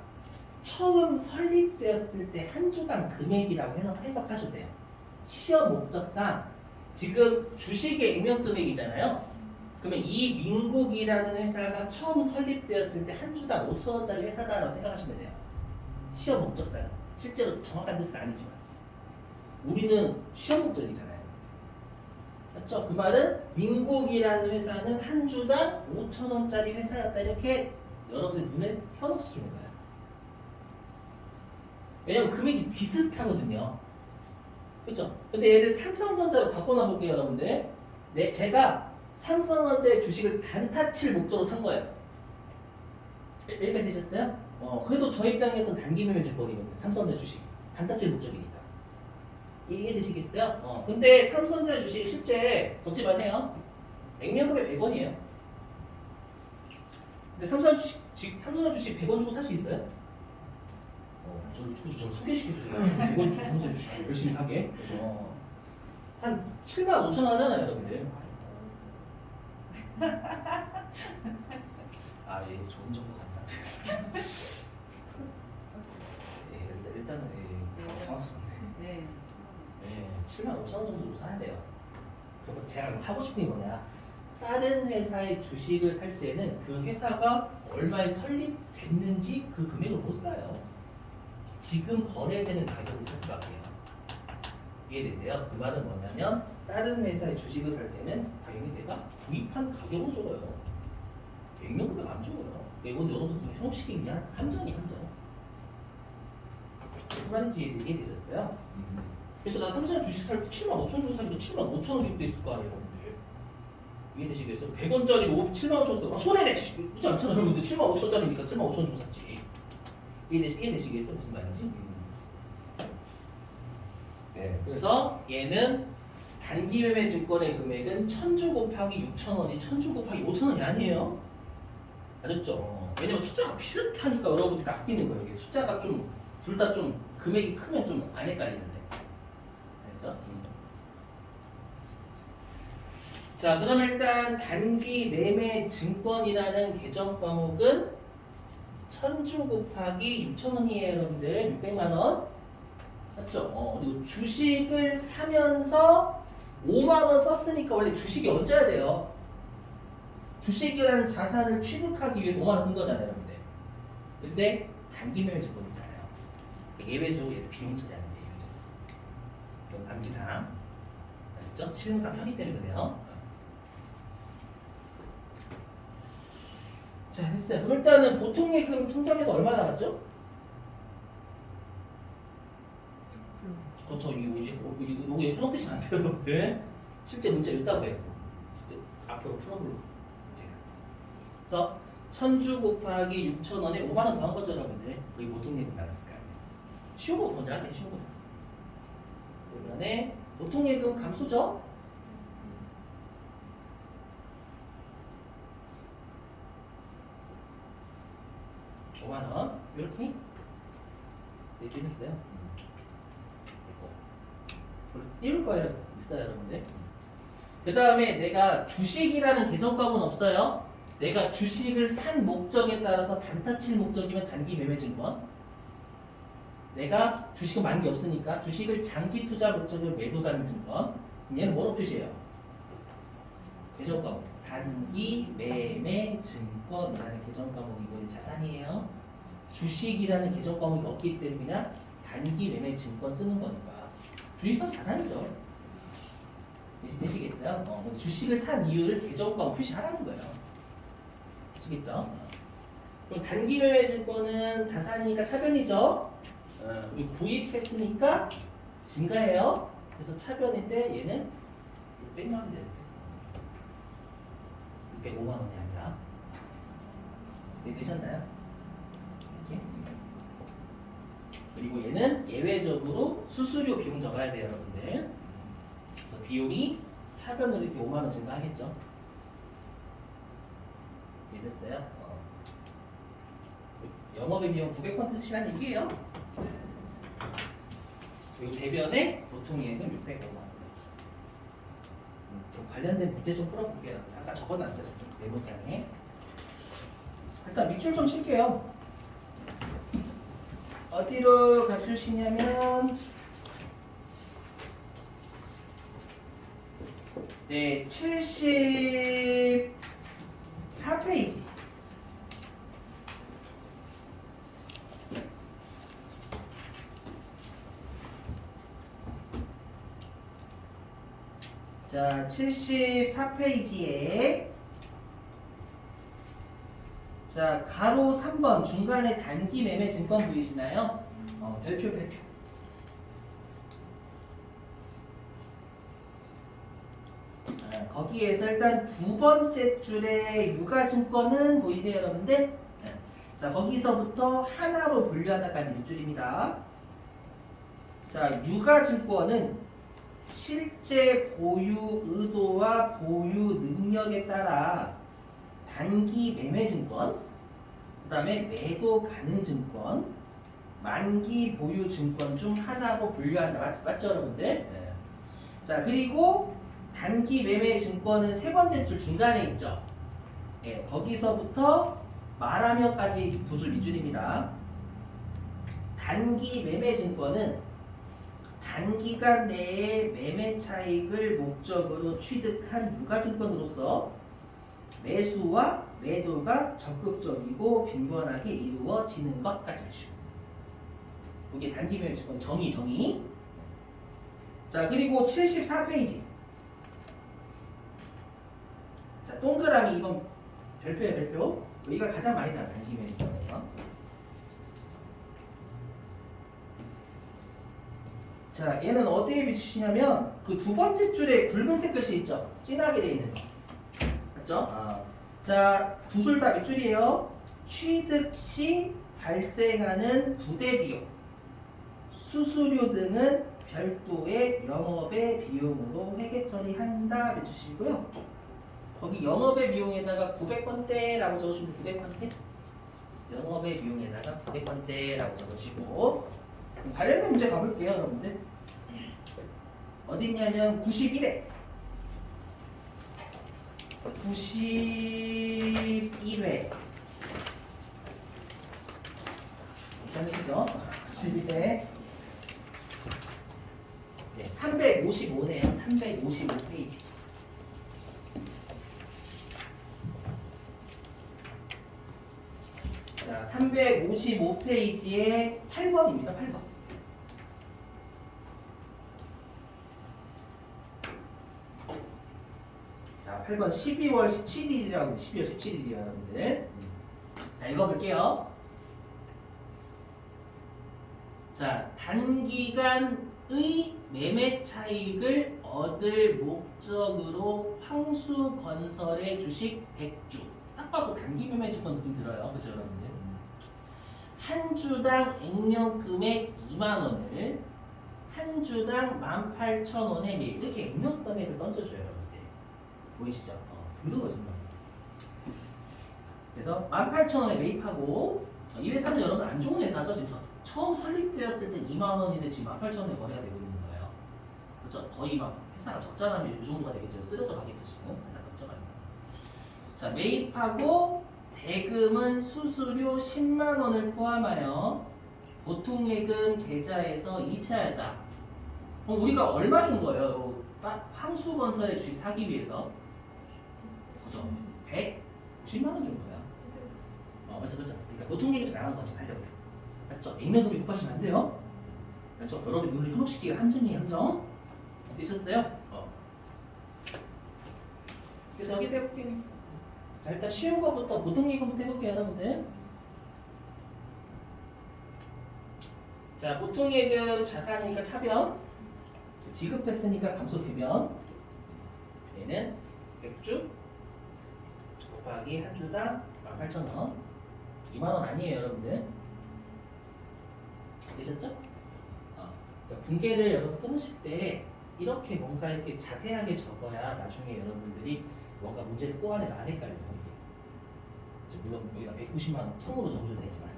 [SPEAKER 1] 처음 설립되었을 때 한 주당 금액이라고 해석하셔도 돼요. 시험 목적상 지금 주식의 액면금액이잖아요. 그러면 이 민국이라는 회사가 처음 설립되었을 때 한 주당 5,000원짜리 회사다라고 생각하시면 돼요. 시험 목적상. 실제로 정확한 뜻은 아니지만. 우리는 시험 목적이잖아요. 맞죠? 그 말은 민국이라는 회사는 한 주당 5,000원짜리 회사였다. 이렇게 여러분의 눈에 현혹시키는 거예요. 왜냐면 금액이 비슷하거든요. 그렇죠? 근데 얘를 삼성전자로 바꿔놔 볼게요, 여러분들. 제가 삼성전자의 주식을 단타 칠 목적으로 산 거예요. 여기까지 되셨어요? 그래도 저 입장에서는 단기 매매 증권이거든요. 삼성전자 주식. 단타 칠 목적이니까. 이해되시겠어요? 근데 삼성전자 주식 실제 적지 마세요. 액면금액 100원이에요. 근데 삼성전자 주식 100원 주고 살 수 있어요? 저 소개시켜주세요. 100원 주고 삼성전자 주식 열심히 사게. 그죠? 한 7만 5천 원 하잖아요, 여러분들. 아, 예, 좋은 정보 감사합니다. 예, 일단은 당황스럽네. 네. 7만 5천 원 정도 사야 돼요. 그리고 제가 하고 싶은 게 뭐냐? 다른 회사의 주식을 살 때는 그 회사가 얼마에 설립됐는지 그 금액을 못 사요. 지금 거래되는 가격을 살 수밖에 없어요. 이해되세요? 그 말은 뭐냐면 다른 회사의 주식을 살 때는 당연히 내가 구입한 가격으로 줘요. 액면금액 안 줘요. 이건 여러분들 현혹시키기 위한 함정이 함정. 무슨 말인지 이해되셨어요? 그래서 나 삼성 주식 살 때 7만 5천 원 주고 사니까 7만 5천 원 기록돼 있을 거 아니에요, 여러분들. 이해되시겠어요? 100원짜리 7만 5천 원 손해내! 그렇지 않잖아요, 여러분들. 7만 5천 원짜리니까 7만 5천 원 주고 샀지. 이해되시겠어요? 무슨 말인지? 네, 그래서 얘는 단기 매매 증권의 금액은 1000주 곱하기 6,000원이 1000주 곱하기 5,000원이 아니에요. 아셨죠? 왜냐면 숫자가 비슷하니까 여러분들이 아끼는 거예요. 이게 숫자가 좀 둘 다 좀 금액이 크면 좀 안 헷갈리는데. 알죠? 자, 그럼 일단 단기 매매 증권이라는 개정 과목은 1000주 곱하기 6,000원이에요, 여러분들. 600만 원. 맞죠? 그리고 주식을 사면서 5만 원 썼으니까 원래 주식이 얹어야 돼요. 주식이라는 자산을 취득하기 위해서 5만 원 쓴 거잖아요, 여러분들. 근데 단기 매매 증권이잖아요. 예외적으로 얘를 비용 처리하는 거예요. 암기상. 아시죠? 실무상 편의 때문에 그래요. 자, 됐어요. 그럼 일단은 보통 예금 통장에서 얼마 나갔죠? 이거 해놓으시면 안 돼요, 여러분들. 실제 문제 있다고 해요. 실제 앞으로 풀어볼 문제가. 그래서 1000주 곱하기 6,000원에 5만 원 더한 거죠, 여러분들. 거의 보통 예금 나왔을 거예요. 쉬운 거 먼저 할게요, 쉬운 거. 그러면에 보통 예금 감소죠? $5만원 이렇게 이렇게 됐어요. 띄울 거예요. 있어요, 여러분들. 그 다음에 내가 주식이라는 계정값은 없어요. 내가 주식을 산 목적에 따라서 단타 칠 목적이면 단기 매매 증권. 내가 주식은 만기 없으니까 주식을 장기 투자 목적으로 매도 가는 증권. 그럼 얘는 뭐로 표시해요? 계정 과목. 단기 매매 증권이라는 계정 과목이 이건 자산이에요. 주식이라는 계정 과목이 없기 때문에 그냥 단기 매매 증권 쓰는 거니까. 주식은 자산이죠. 되시겠어요? 주식을 산 이유를 계정 과목 표시하라는 거예요. 아시겠죠? 그럼 단기 매매 증권은 자산이니까 차변이죠. 그리고 구입했으니까 증가해요. 그래서 차변인데 얘는 600만 원 되는데 605만 원이 아니라 되셨나요? 이렇게. 그리고 얘는 예외적으로 수수료 비용 적어야 돼요, 여러분들. 그래서 비용이 차변으로 이렇게 5만 원 증가하겠죠. 이해됐어요? 영업의 비용 900% 시간 얘기예요. 그리고 대변에 보통 예금 605만 원. 좀 관련된 문제 좀 풀어볼게요. 아까 적어놨어요. 메모장에. 일단 밑줄 좀 칠게요. 어디로 가주시냐면 네, 74페이지. 자, 74페이지에 자, 가로 3번 중간에 단기 매매 증권 보이시나요? 별표. 거기에서 일단 두 번째 줄에 유가증권은 보이세요, 여러분들? 자, 거기서부터 하나로 분류하다까지 밑줄입니다. 자, 유가증권은 실제 보유 의도와 보유 능력에 따라 단기 매매 증권, 그 다음에 매도 가능 증권, 만기 보유 증권 중 하나로 분류한다. 맞죠, 여러분들? 네. 자, 그리고 단기 매매 증권은 세 번째 줄 중간에 있죠. 네, 거기서부터 말하며까지 두 줄 밑줄입니다. 단기 매매 증권은 단기간 내에 매매 차익을 목적으로 취득한 유가증권으로서 매수와 매도가 적극적이고 빈번하게 이루어지는 것까지 보시고, 이게 단기 매매 증권 정의. 자, 그리고 74페이지. 자, 동그라미 이번 별표예요, 별표. 여기가 가장 많이 나와요, 단기 매매 증권에서. 자, 얘는 어디에 비추시냐면 그 두 번째 줄에 굵은색 글씨 있죠? 진하게 되어 있는 거. 맞죠? 자, 두 줄 다 밑줄이에요. 취득 시 발생하는 부대 비용, 수수료 등은 별도의 영업의 비용으로 회계 처리한다 해주시고요. 거기 영업의 비용에다가 900번대라고 적으시면 900번대? 영업의 비용에다가 900번대라고 적으시고, 관련된 문제 가볼게요, 여러분들. 어디 있냐면 91회. 91회. 괜찮으시죠? 91회. 네, 355네요. 355페이지. 자, 355페이지에 8번입니다. 8번. 자, 8번 12월 17일이라고 12월 17일이에요, 여러분들. 자, 읽어볼게요. 자, 단기간 매매 차익을 얻을 목적으로 황수건설의 주식 100주. 딱 봐도 단기 매매 증권 느낌 들어요. 그죠, 여러분들? 한 주당 액면 금액 2만 원을 한 주당 18,000원에 매입. 이렇게 액면 금액을 던져줘요, 여러분들. 보이시죠? 들어요, 정말. 그래서 18,000원에 매입하고 이 회사는 여러분 안 좋은 회사죠. 지금 처음 설립되었을 때 2만 원인데 지금 18,000원에 거래가 되고 있는 거예요. 그렇죠? 거의 막 회사가 적자라면 이 정도가 되겠죠. 쓰러져 가겠죠 지금. 안타깝죠, 많이. 자, 매입하고 대금은 수수료 10만 원을 포함하여 보통 예금 계좌에서 이체하다. 그럼 우리가 얼마 준 거예요? 황수건설의 주식 사기 위해서. 그죠? 110만 원 준 거야. 맞죠. 그러니까 보통 예금에서 나간 거지, 하려고. 맞죠? 액면금이 곱하시면 안 돼요. 맞죠? 여러분 눈을 현혹시키기가 한정이에요, 한정. 되셨어요? 그래서 여기서 해볼게요. 자, 일단 쉬운 거부터 보통 예금부터 해볼게요, 여러분들. 자, 보통 예금 자산이니까 차변, 지급했으니까 감소 대변. 얘는 100주 곱하기 한 주당 18,000원. 2만 원 아니에요, 여러분들. 되셨죠? 그러니까 분계를 여러분 끊으실 때 이렇게 뭔가 이렇게 자세하게 적어야 나중에 여러분들이 뭔가 문제를 꼬아내면 안 헷갈려요. 물론 여기가 190만 원 품으로 적어도 되지만,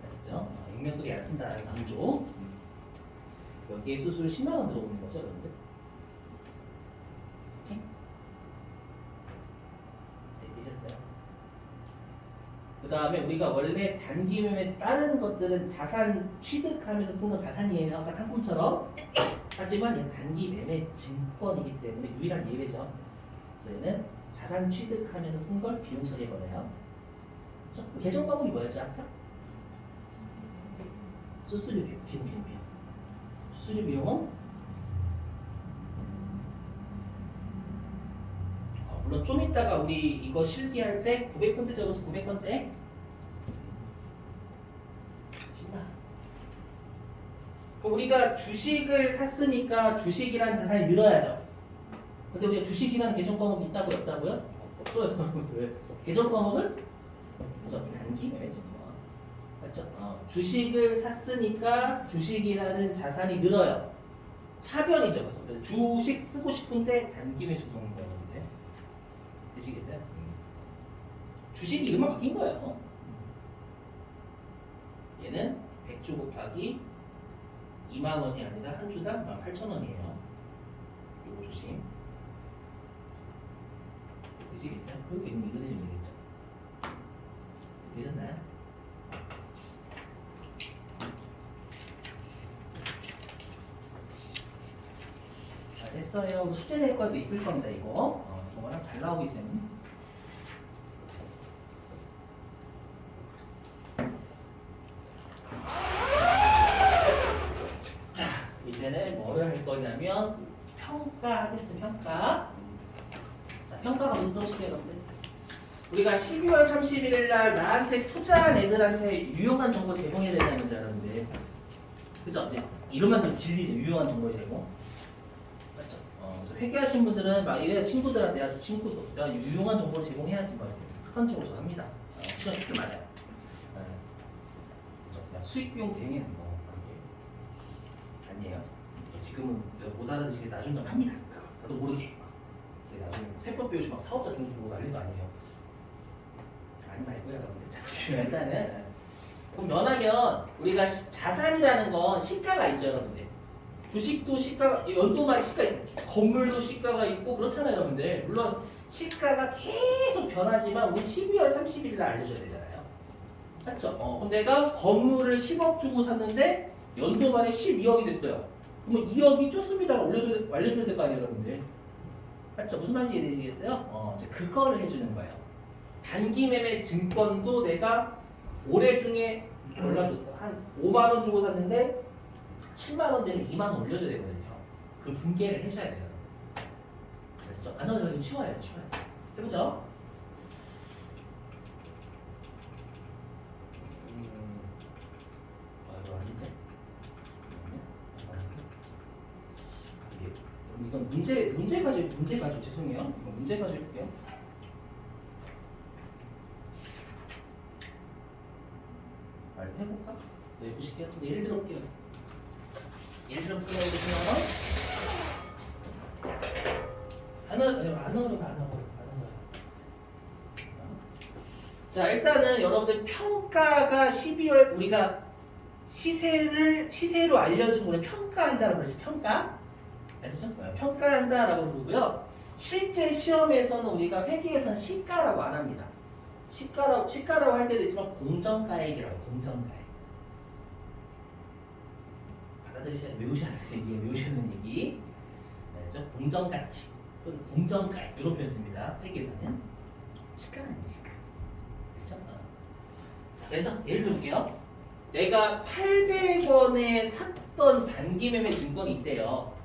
[SPEAKER 1] 아시죠? 액면들이 안 쓴다라는 강조. 여기에 수수료 10만 원 들어오는 거죠, 여러분들. 오케이? 네, 되셨어요? 그 다음에 우리가 원래 단기 매매 다른 것들은 자산 취득하면서 쓴 건 자산이에요. 아까 상품처럼. 하지만 얘는 단기 매매 증권이기 때문에 유일한 예외죠. 저희는 자산 취득하면서 쓴 걸 비용 처리해버려요. 계정 과목이 뭐였죠 아까? 수수료 비용. 수수료 비용은 물론 좀 이따가 우리 이거 실기할 때 900번대 적어서 900번대 10만. 그럼 우리가 주식을 샀으니까 주식이란 자산이 늘어야죠. 근데 우리가 주식이란 계정 과목이 있다고요? 없다고요? 없어요. 왜? 계정 과목은 단기 매매 증권. 맞죠? 주식을 샀으니까 주식이라는 자산이 늘어요. 차변이죠. 그래서 주식 쓰고 싶은데 단기 매매 증권 거였는데 되시겠어요? 주식 이름만 바뀐 거예요. 얘는 100주 곱하기 2만 원이 아니라 한 주당 18,000원이에요. 요거 조심. 되시겠어요? 이렇게 이거 되시면 되겠죠. 되셨나요? 자, 됐어요. 숙제 낼 거도 있을 겁니다. 이거 이거랑 잘 나오기 때문에. 자, 이제는 뭐를 할 거냐면 평가하겠습니다. 평가. 자, 평가가 무슨 소식이에요, 여러분들? 우리가 12월 31일 날 나한테 투자한 애들한테 유용한 정보 제공해야 된다면서 여러분들. 그죠? 이제 이름만 들으면 진리죠. 유용한 정보 제공. 맞죠? 그래서 회계하신 분들은 막 이래 친구들한테 아주 친구도 내가 유용한 정보 제공해야지 막 습관적으로 합니다. 시간 쉽게 맞아요. 수익 비용 대행에는 뭐 아니에요. 지금은 못 알아듣시게 나중에 합니다. 나도 모르게. 나중에 세법 배우시 막 사업자 등록 주고 난리도 아니에요. 아니 말고요, 여러분들. 잠시만요. 일단은 그럼 면하면 우리가 자산이라는 건 시가가 있죠, 여러분들. 주식도 시가가, 연도마다 시가 있고, 건물도 시가가 있고 그렇잖아요, 여러분들. 물론 시가가 계속 변하지만 우리 12월 30일 날 알려줘야 되잖아요. 맞죠? 그럼 내가 건물을 10억 주고 샀는데 연도 만에 12억이 됐어요. 그러면 2억이 쫓습니다. 알려줘야 될 거 아니에요, 여러분들. 맞죠? 무슨 말인지 이해되시겠어요? 이제 그거를 해주는 거예요. 단기 매매 증권도 내가 올해 중에 올라줬다. 한 5만 원 주고 샀는데 7만 원 되면 2만 원 올려줘야 되거든요. 그 분계를 해줘야 돼요. 그렇죠? 안 나오면 치워요. 해보죠. 이거 아닌데? 이건 문제 가지고 죄송해요. 이거 문제 가지고 할게요. 말 해볼까? 네, 보실게요. 예를 들어볼게요. 예를 들어볼게요. 안 어려워. 자, 일단은 여러분들 평가가 12월 우리가 시세로 알려주고 우리 평가한다고 그러죠. 평가. 아시죠? 평가한다라고 부르고요. 실제 시험에서는 우리가 회계에서는 시가라고 안 합니다. 시가라고 할 때도 있지만 공정가액이라고 공정가액. 받아들이셔야 외우셔야 되는 얘기. 알죠? 공정가치 또는 공정가액 이런 표현 씁니다. 회계에서는 시가는 아니에요. 시가. 그렇죠? 그래서 예를 들어볼게요. 내가 800원에 샀던 단기 매매 증권이 있대요.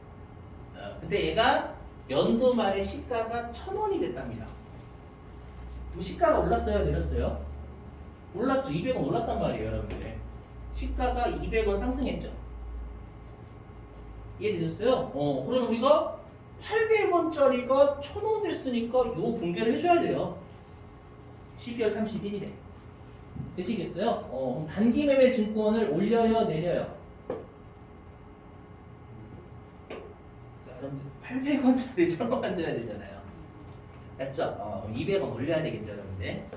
[SPEAKER 1] 근데 얘가 연도 말에 시가가 1,000원이 됐답니다. 그럼 시가가 올랐어요? 내렸어요? 올랐죠. 200원 올랐단 말이에요, 여러분들. 시가가 200원 상승했죠. 이해되셨어요? 그럼 우리가 800원짜리가 1,000원 됐으니까 요 분개를 해줘야 돼요. 12월 31일에. 되시겠어요? 그럼 단기 매매 증권을 올려요, 내려요? 자, 여러분들 800원짜리 1,000원 줘야 되잖아요. 맞죠? 200원 올려야 되겠죠, 여러분들.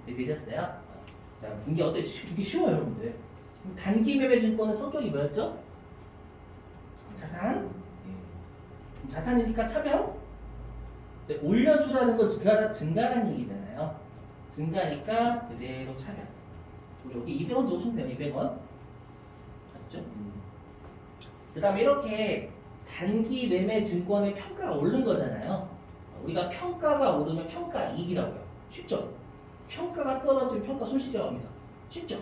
[SPEAKER 1] 네, 되셨어요? 자, 분기 어떻게 분기 쉬워요, 여러분들. 단기 매매 증권은 성격이 뭐였죠? 자산. 자산이니까 차별. 네, 올려주라는 건 증가라는 얘기잖아요. 증가니까 그대로 차별. 여기 200원 줘주면 돼요. 200원. 맞죠? 그 다음에 이렇게 단기 매매 증권의 평가가 오른 거잖아요. 우리가 평가가 오르면 평가 이익이라고요. 쉽죠? 평가가 떨어지면 평가 손실이라고 합니다. 쉽죠?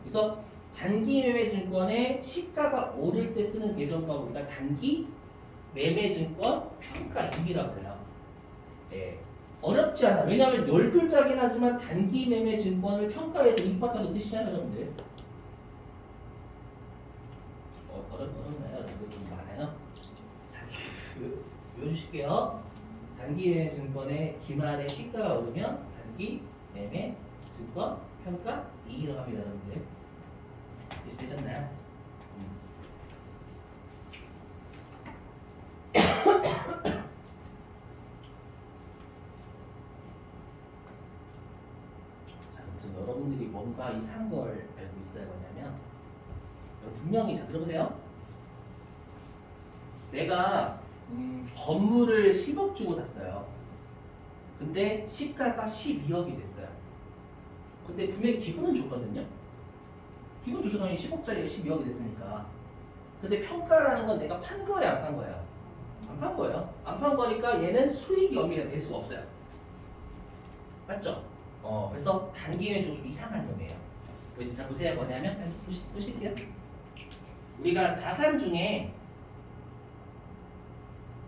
[SPEAKER 1] 그래서 단기 매매 증권의 시가가 오를 때 쓰는 계정과 우리가 단기 매매 증권 평가 이익이라고 해요. 네. 어렵지 않아. 왜냐하면 10글자긴 하지만 단기 매매 증권을 평가해서 이익받다는 뜻이잖아요, 여러분들. 어렵나요? 여러분들 좀 많아요? 외워주실게요. 단기 매매 증권의 기말의 시가가 오르면 단기 매매 증권 평가 이익이라고 합니다, 여러분들. 이해되셨나요? 여러분들이 뭔가 이상한 걸 알고 있어야 뭐냐면 분명히 자 들어보세요. 내가 건물을 10억 주고 샀어요. 근데 시가가 12억이 됐어요. 근데 분명히 기분은 좋거든요. 기분 좋죠. 당연히 10억짜리가 12억이 됐으니까. 근데 평가라는 건 내가 판 거예요, 안 판 거예요? 안 판 거예요. 안 판 거니까 얘는 수익이 의미가 될 수가 없어요. 맞죠? 그래서 단기는 좀 이상한 놈이에요. 자, 보세요. 뭐냐면, 보실게요. 우리가 자산 중에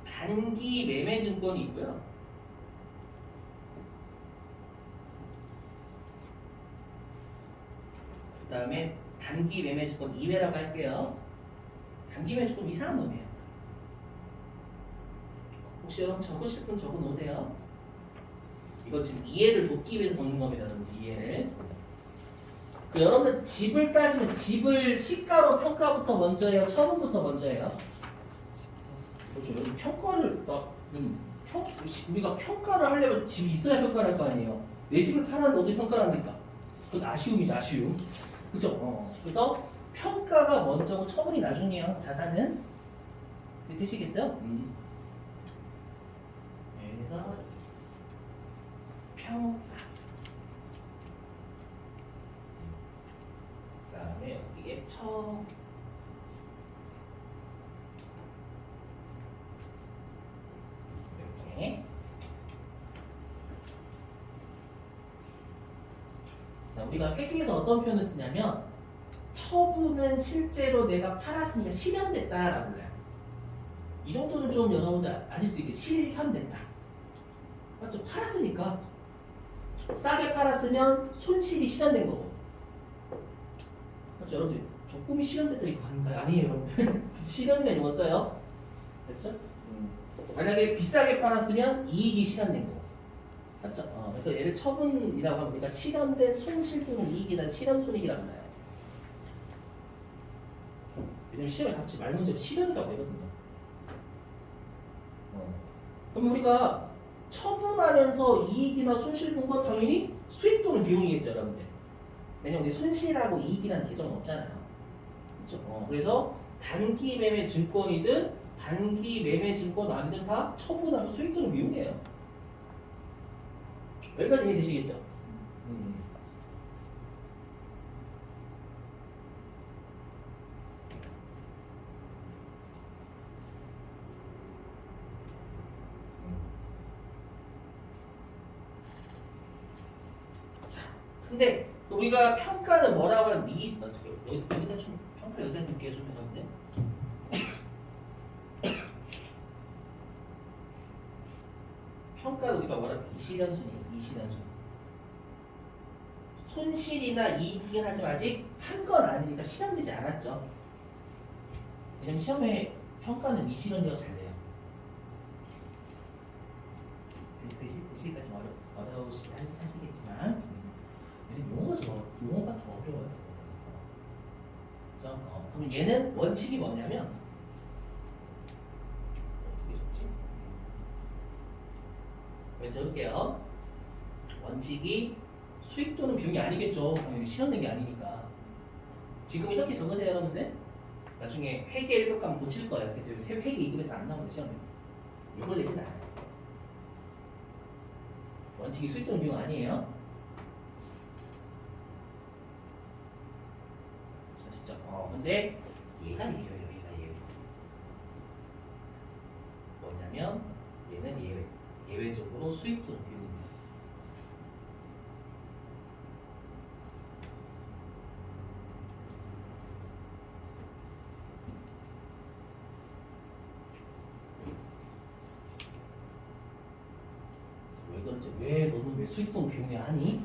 [SPEAKER 1] 단기 매매 증권이 있고요. 그 다음에 단기 매매 증권 2회라고 할게요. 단기 매매 증권 이상한 놈이에요. 혹시 여러분 적으실 분 적어 놓으세요. 이거 지금 이해를 돕기 위해서 적는 겁니다, 여러분. 이해를. 여러분들 집을 따지면 집을 시가로 평가부터 먼저 해요? 처분부터 먼저 해요? 그렇죠. 여기 평가를 우리가 평가를 하려면 집이 있어야 평가를 할 거 아니에요. 내 집을 팔았는데 어떻게 평가를 합니까? 그건 아쉬움이죠, 아쉬움. 그죠? 그래서 평가가 먼저고 처분이 나중이에요. 자산은. 되시겠어요? 그래서 평가. 그 다음에 여기에 이렇게. 자, 우리가 회계에서 어떤 표현을 쓰냐면 처분은 실제로 내가 팔았으니까 실현됐다라고 해요. 이 정도는 좀 여러분들 아실 수 있게 실현됐다. 맞죠? 팔았으니까 싸게 팔았으면 손실이 실현된 거고. 맞죠? 여러분들 조금이 실현됐다 이거 아닌가요? 아니에요, 여러분들. 실현된 용어 써요. 그렇죠? 만약에 비싸게 팔았으면 이익이 실현된 거고. 맞죠? 그래서 얘를 처분이라고 하면 우리가 실현된 손실 또는 이익이다 실현손익이라고 해요. 왜냐면 시험에 같이 말 문제로 실현이라고 하거든요. 그럼 우리가 처분하면서 이익이나 손실 본 건 당연히 수익 또는 비용이겠죠, 여러분들. 왜냐면 우리 손실하고 이익이라는 개정은 없잖아요. 그렇죠? 그래서 단기 매매 증권이든 단기 매매 증권 아니든 다 처분하고 수익 또는 비용이에요. 여기까지 이해되시겠죠? 근데 우리가 평가는 뭐라고 하면 여기다 좀 평가 여기다 놓게 좀 해놨는데 평가는 우리가 뭐라 이시련손 손실이나 이익이긴 하지만 아직 한 건 아니니까 실현되지 않았죠. 왜냐면 시험에 평가는 미실현되어 잘 돼요. 대시가 좀 어려우시긴 하시겠지만 용어가 더 어려워요. 그렇죠? 그럼 얘는 원칙이 뭐냐면 어떻게 적지? 왜 적을게요? 원칙이 수익 또는 비용이 아니겠죠. 당연히 실현된 게 아니니까. 지금 이렇게 적으세요, 여러분들. 나중에 회계 1급 가면 고칠 거예요. 근데 새 회계 2급에서 안 나오는 시험에. 이걸 내진 않아요. 원칙이 수익 또는 비용 아니에요. 아시죠? 근데 얘가 예외예요. 얘가 예외. 뭐냐면 얘는 예외. 예외적으로 수익 또는 비용입니다. 왜 그런지, 왜 너는 왜 수익 또는 비용이 아니?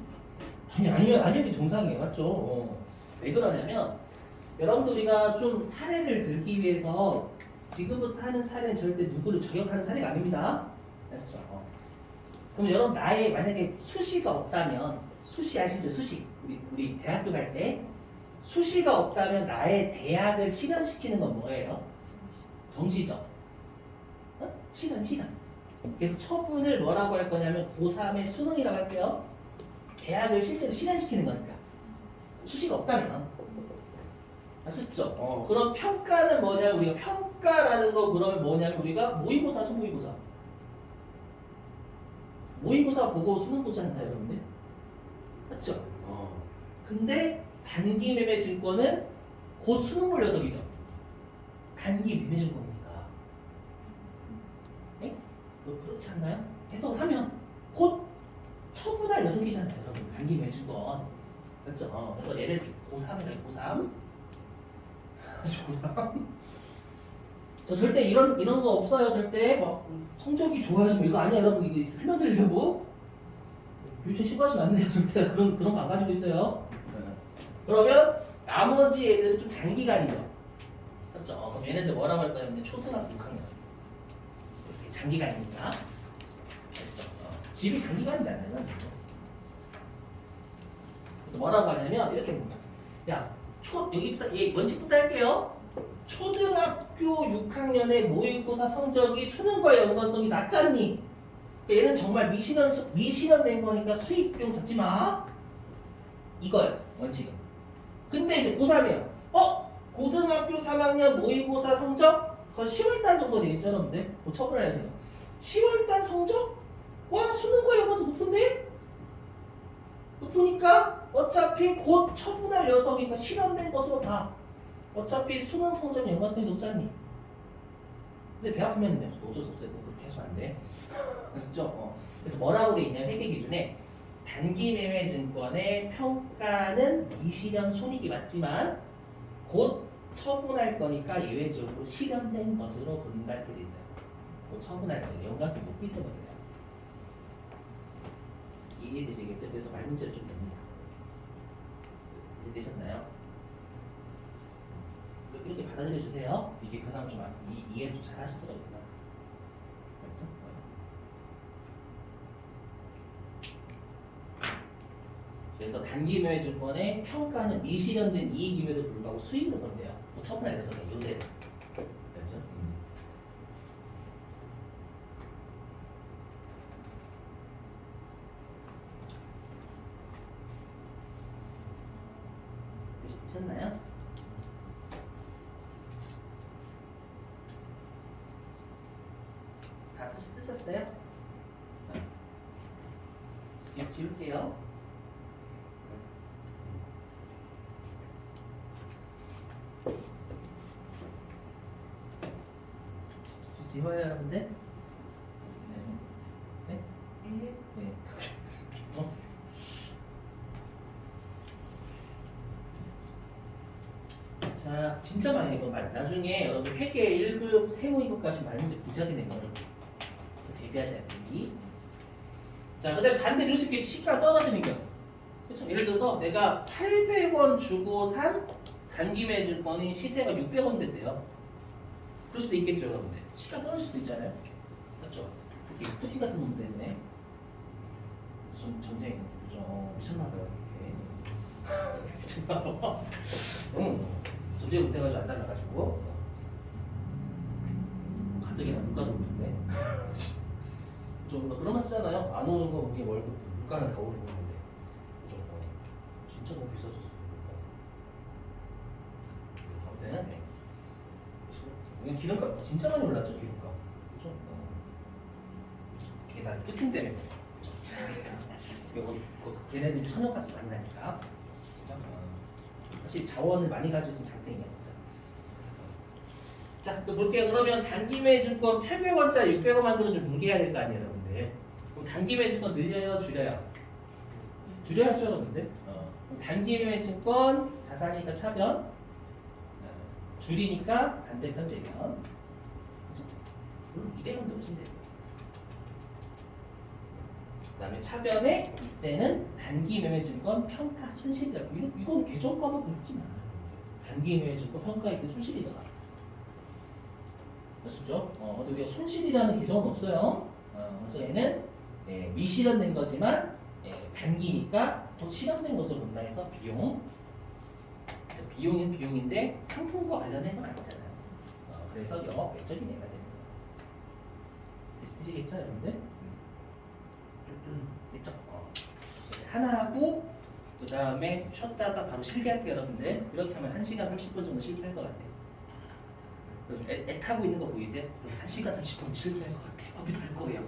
[SPEAKER 1] 아니면 정상이에요. 맞죠? 왜 그러냐면 여러분들 우리가 좀 사례를 들기 위해서 지금부터 하는 사례는 절대 누구를 저격하는 사례가 아닙니다. 아시죠? 그럼 여러분 나의 만약에 수시가 없다면 수시 아시죠? 수시 우리 대학교 갈 때 수시가 없다면 나의 대학을 실현시키는 건 뭐예요? 정시죠. 시간. 그래서 처분을 뭐라고 할 거냐면 고3의 수능이라고 할게요. 대학을 실제로 실현시키는 거니까. 수시가 없다면. 아셨죠? 그럼 평가는 뭐냐면 우리가 평가라는 거 그러면 뭐냐면 우리가 모의고사죠, 모의고사. 모의고사 보고 수능 보지 않나요, 여러분들? 맞죠? 근데 단기 매매 증권은 곧 수능 볼 녀석이죠. 단기 매매 증권이니까. 네? 그렇지 않나요? 해석을 하면 곧 처분할 녀석이잖아요, 여러분. 단기 매매 증권. 그렇죠? 그래서 얘를 고3이라고 고3. 고3. 저 절대 이런 거 없어요. 절대 막 성적이 좋아지면 이거 아니야, 여러분. 이거 설명드리려고 교육청 신고하시면 안 돼요. 절대 그런 거 안 가지고 있어요. 그러면 나머지 애들은 좀 장기간이죠. 그렇죠? 그럼 얘네들 뭐라고 할 거냐면 초등학교 6학년 이렇게 장기간이니까. 아시죠? 집이 장기간이잖아요. 그래서 뭐라고 하냐면 이렇게 봅니다. 여기부터 원칙부터 할게요. 초등학교 6학년의 모의고사 성적이 수능과의 연관성이 낮잖니? 그러니까 얘는 정말 미실현된 거니까 수익 비용 잡지 마. 이거예요, 원칙은. 근데 이제 고3이에요. 고등학교 3학년 모의고사 성적? 그 10월달 정도 되겠죠, 여러분들? 그 처분을 하세요. 10월달 성적? 와, 수능과 연관성 높은데? 높으니까 어차피 곧 처분할 녀석이니까 실현된 것으로 봐. 어차피 수능 성적 연관성이 높잖니. 근데 배 아프면 어쩔 수 없어요. 그렇게 하시면 안 돼. 그렇죠? 그래서 뭐라고 돼 있냐면 회계 기준에 단기 매매 증권의 평가는 미실현 손익이 맞지만 곧 처분할 거니까 예외적으로 실현된 것으로 본다 이렇게 돼 있어요. 곧 처분할 거니까 연관성이 높기 때문이에요. 이해되시겠죠? 그래서 말 문제를 좀 냅니다. 이해되셨나요? 이렇게 받아들여 주세요. 이게 그나마 좀 이해를 좀 잘 하시더라고요. 그래서 단기 매매증권의 평가는 미실현된 이익임에도 불구하고 수익으로 본대요. 뭐 처분에 대해서 요래. 그렇죠? 되셨나요? 다 쓰셨어요? 지울게요. 지워요, 여러분들? 네? 네? 네. 자, 진짜 많이 이거 나중에 여러분 회계 1급 세무 이것까지 많이 이제 부작이 되면 대비하셔야 돼요. 자, 근데 반대로 이럴 수 있겠지. 시가가 떨어지는 경우. 그렇죠? 예를 들어서 내가 800원 주고 산 단기 매매증권이 시세가 600원 된대요. 그럴 수도 있겠죠, 여러분들. 시가 떨어질 수도 있잖아요. 그렇죠? 특히 푸틴 같은 놈 때문에 좀 전쟁 좀 미쳤나봐요. 이렇게 미쳤나봐. 전쟁 못해가지고 안 달라가지고 가뜩이나 물가도 높은데 좀 그런 말 쓰잖아요. 안 오는 거 우리 월급 물가는 다 오르는 건데 좀 진짜 너무 비싸졌어. 아무튼 네. 기름값 진짜 많이 올랐죠, 기름값. 그렇죠? 이게 다 푸틴 때문에. 걔네들이 천연가스 많이 나니까. 사실 자원을 많이 가지고 있으면 장땡이야 진짜. 자, 또 볼게요. 그러면 단기 매매증권 800원짜리 600원 만들어 좀 분개해야 될 거 아니에요, 여러분들. 그럼 단기 매매증권 늘려요, 줄여요? 줄여야죠, 여러분들. 그럼 단기 매매증권 자산이니까 차변, 줄이니까 반대편 재변. 200원 넣으시면 돼요. 그다음에 차변에 이때는 단기 매매증권 평가 손실이라고. 이건 계정과는 그렇지 않아요. 단기 매매증권 평가 이때 손실이잖아. 아시죠? 근데 우리가 손실이라는 계정은 없어요. 그래서 얘는 미실현된 거지만 단기니까 더 실현된 것으로 본다 해서 비용. 비용은 비용인데 상품과 관련된 건 아니잖아요. 그래서 영업 외적인 애가 되는 거예요. 되시겠죠, 여러분들? 됐죠? 이제 하나 하고 그 다음에 쉬었다가 바로 실기할게요, 여러분들. 이렇게 하면 1시간 30분 정도 실기할 것 같아요. 애 타고 있는 거 보이세요? 1시간 30분 실기할 것 같아요. 커피 달 거예요.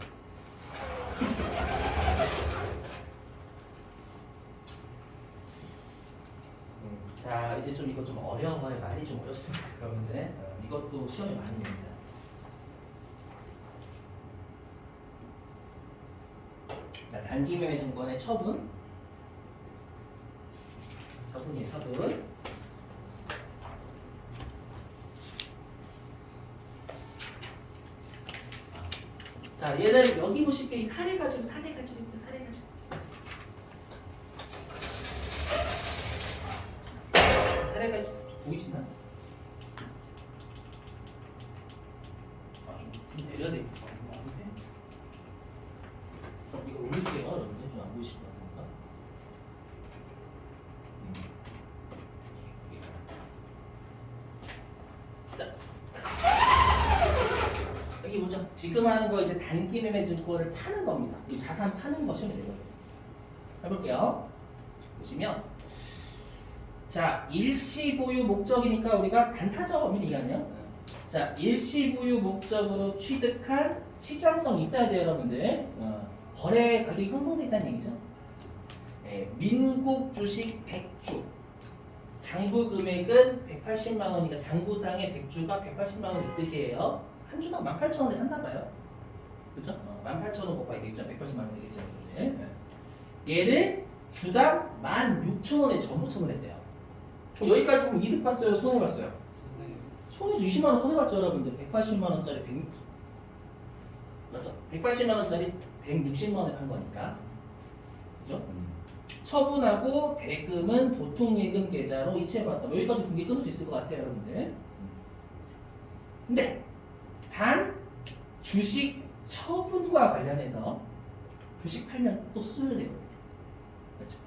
[SPEAKER 1] 자, 이제 좀 이거 좀 어려워요. 말이 좀 어렵습니다, 여러분들. 이것도 시험에 많이 냅니다. 자, 단기 매매증권의 처분. 처분이에요, 처분. 자, 얘는 여기 보실게 이 사례 가지고 사례 가지고 보이시나? 좀 내려야 돼. 이거 올릴게요. 여러분들 좀 안 보이실 것 같으니까. 자, 여기 보죠. 지금 하는 거 이제 단기 매매 증권을 파는 겁니다. 이 자산 파는 거 시험에 내거든요. 해볼게요. 보시면. 자, 일시 보유 목적이니까 우리가 단타적 의미를 얘기하면 자, 일시 보유 목적으로 취득한 시장성 있어야 돼요, 여러분들. 거래 가격이 형성됐다는 얘기죠. 민국 주식 100주. 장부 금액은 180만 원이니까 장부상의 100주가 180만 원이 뜻이에요. 한 주당 18,000원에 샀나 봐요. 그렇죠? 18,000원 곱하기 되겠죠. 180만 원 되겠죠. 얘를 주당 16,000원에 전부 처분했대요. 여기까지 보면 이득 봤어요? 손해 봤어요? 손해죠. 20만 원 손해 봤죠, 여러분들. 180만 원짜리 100 맞죠? 180만 원짜리 160만 원에 판 거니까. 그죠? 처분하고 대금은 보통 예금 계좌로 이체해 봤다. 여기까지 분기 끊을 수 있을 것 같아요, 여러분들. 근데 단 주식 처분과 관련해서 주식 팔면 또 수수료 내거든요. 그렇죠?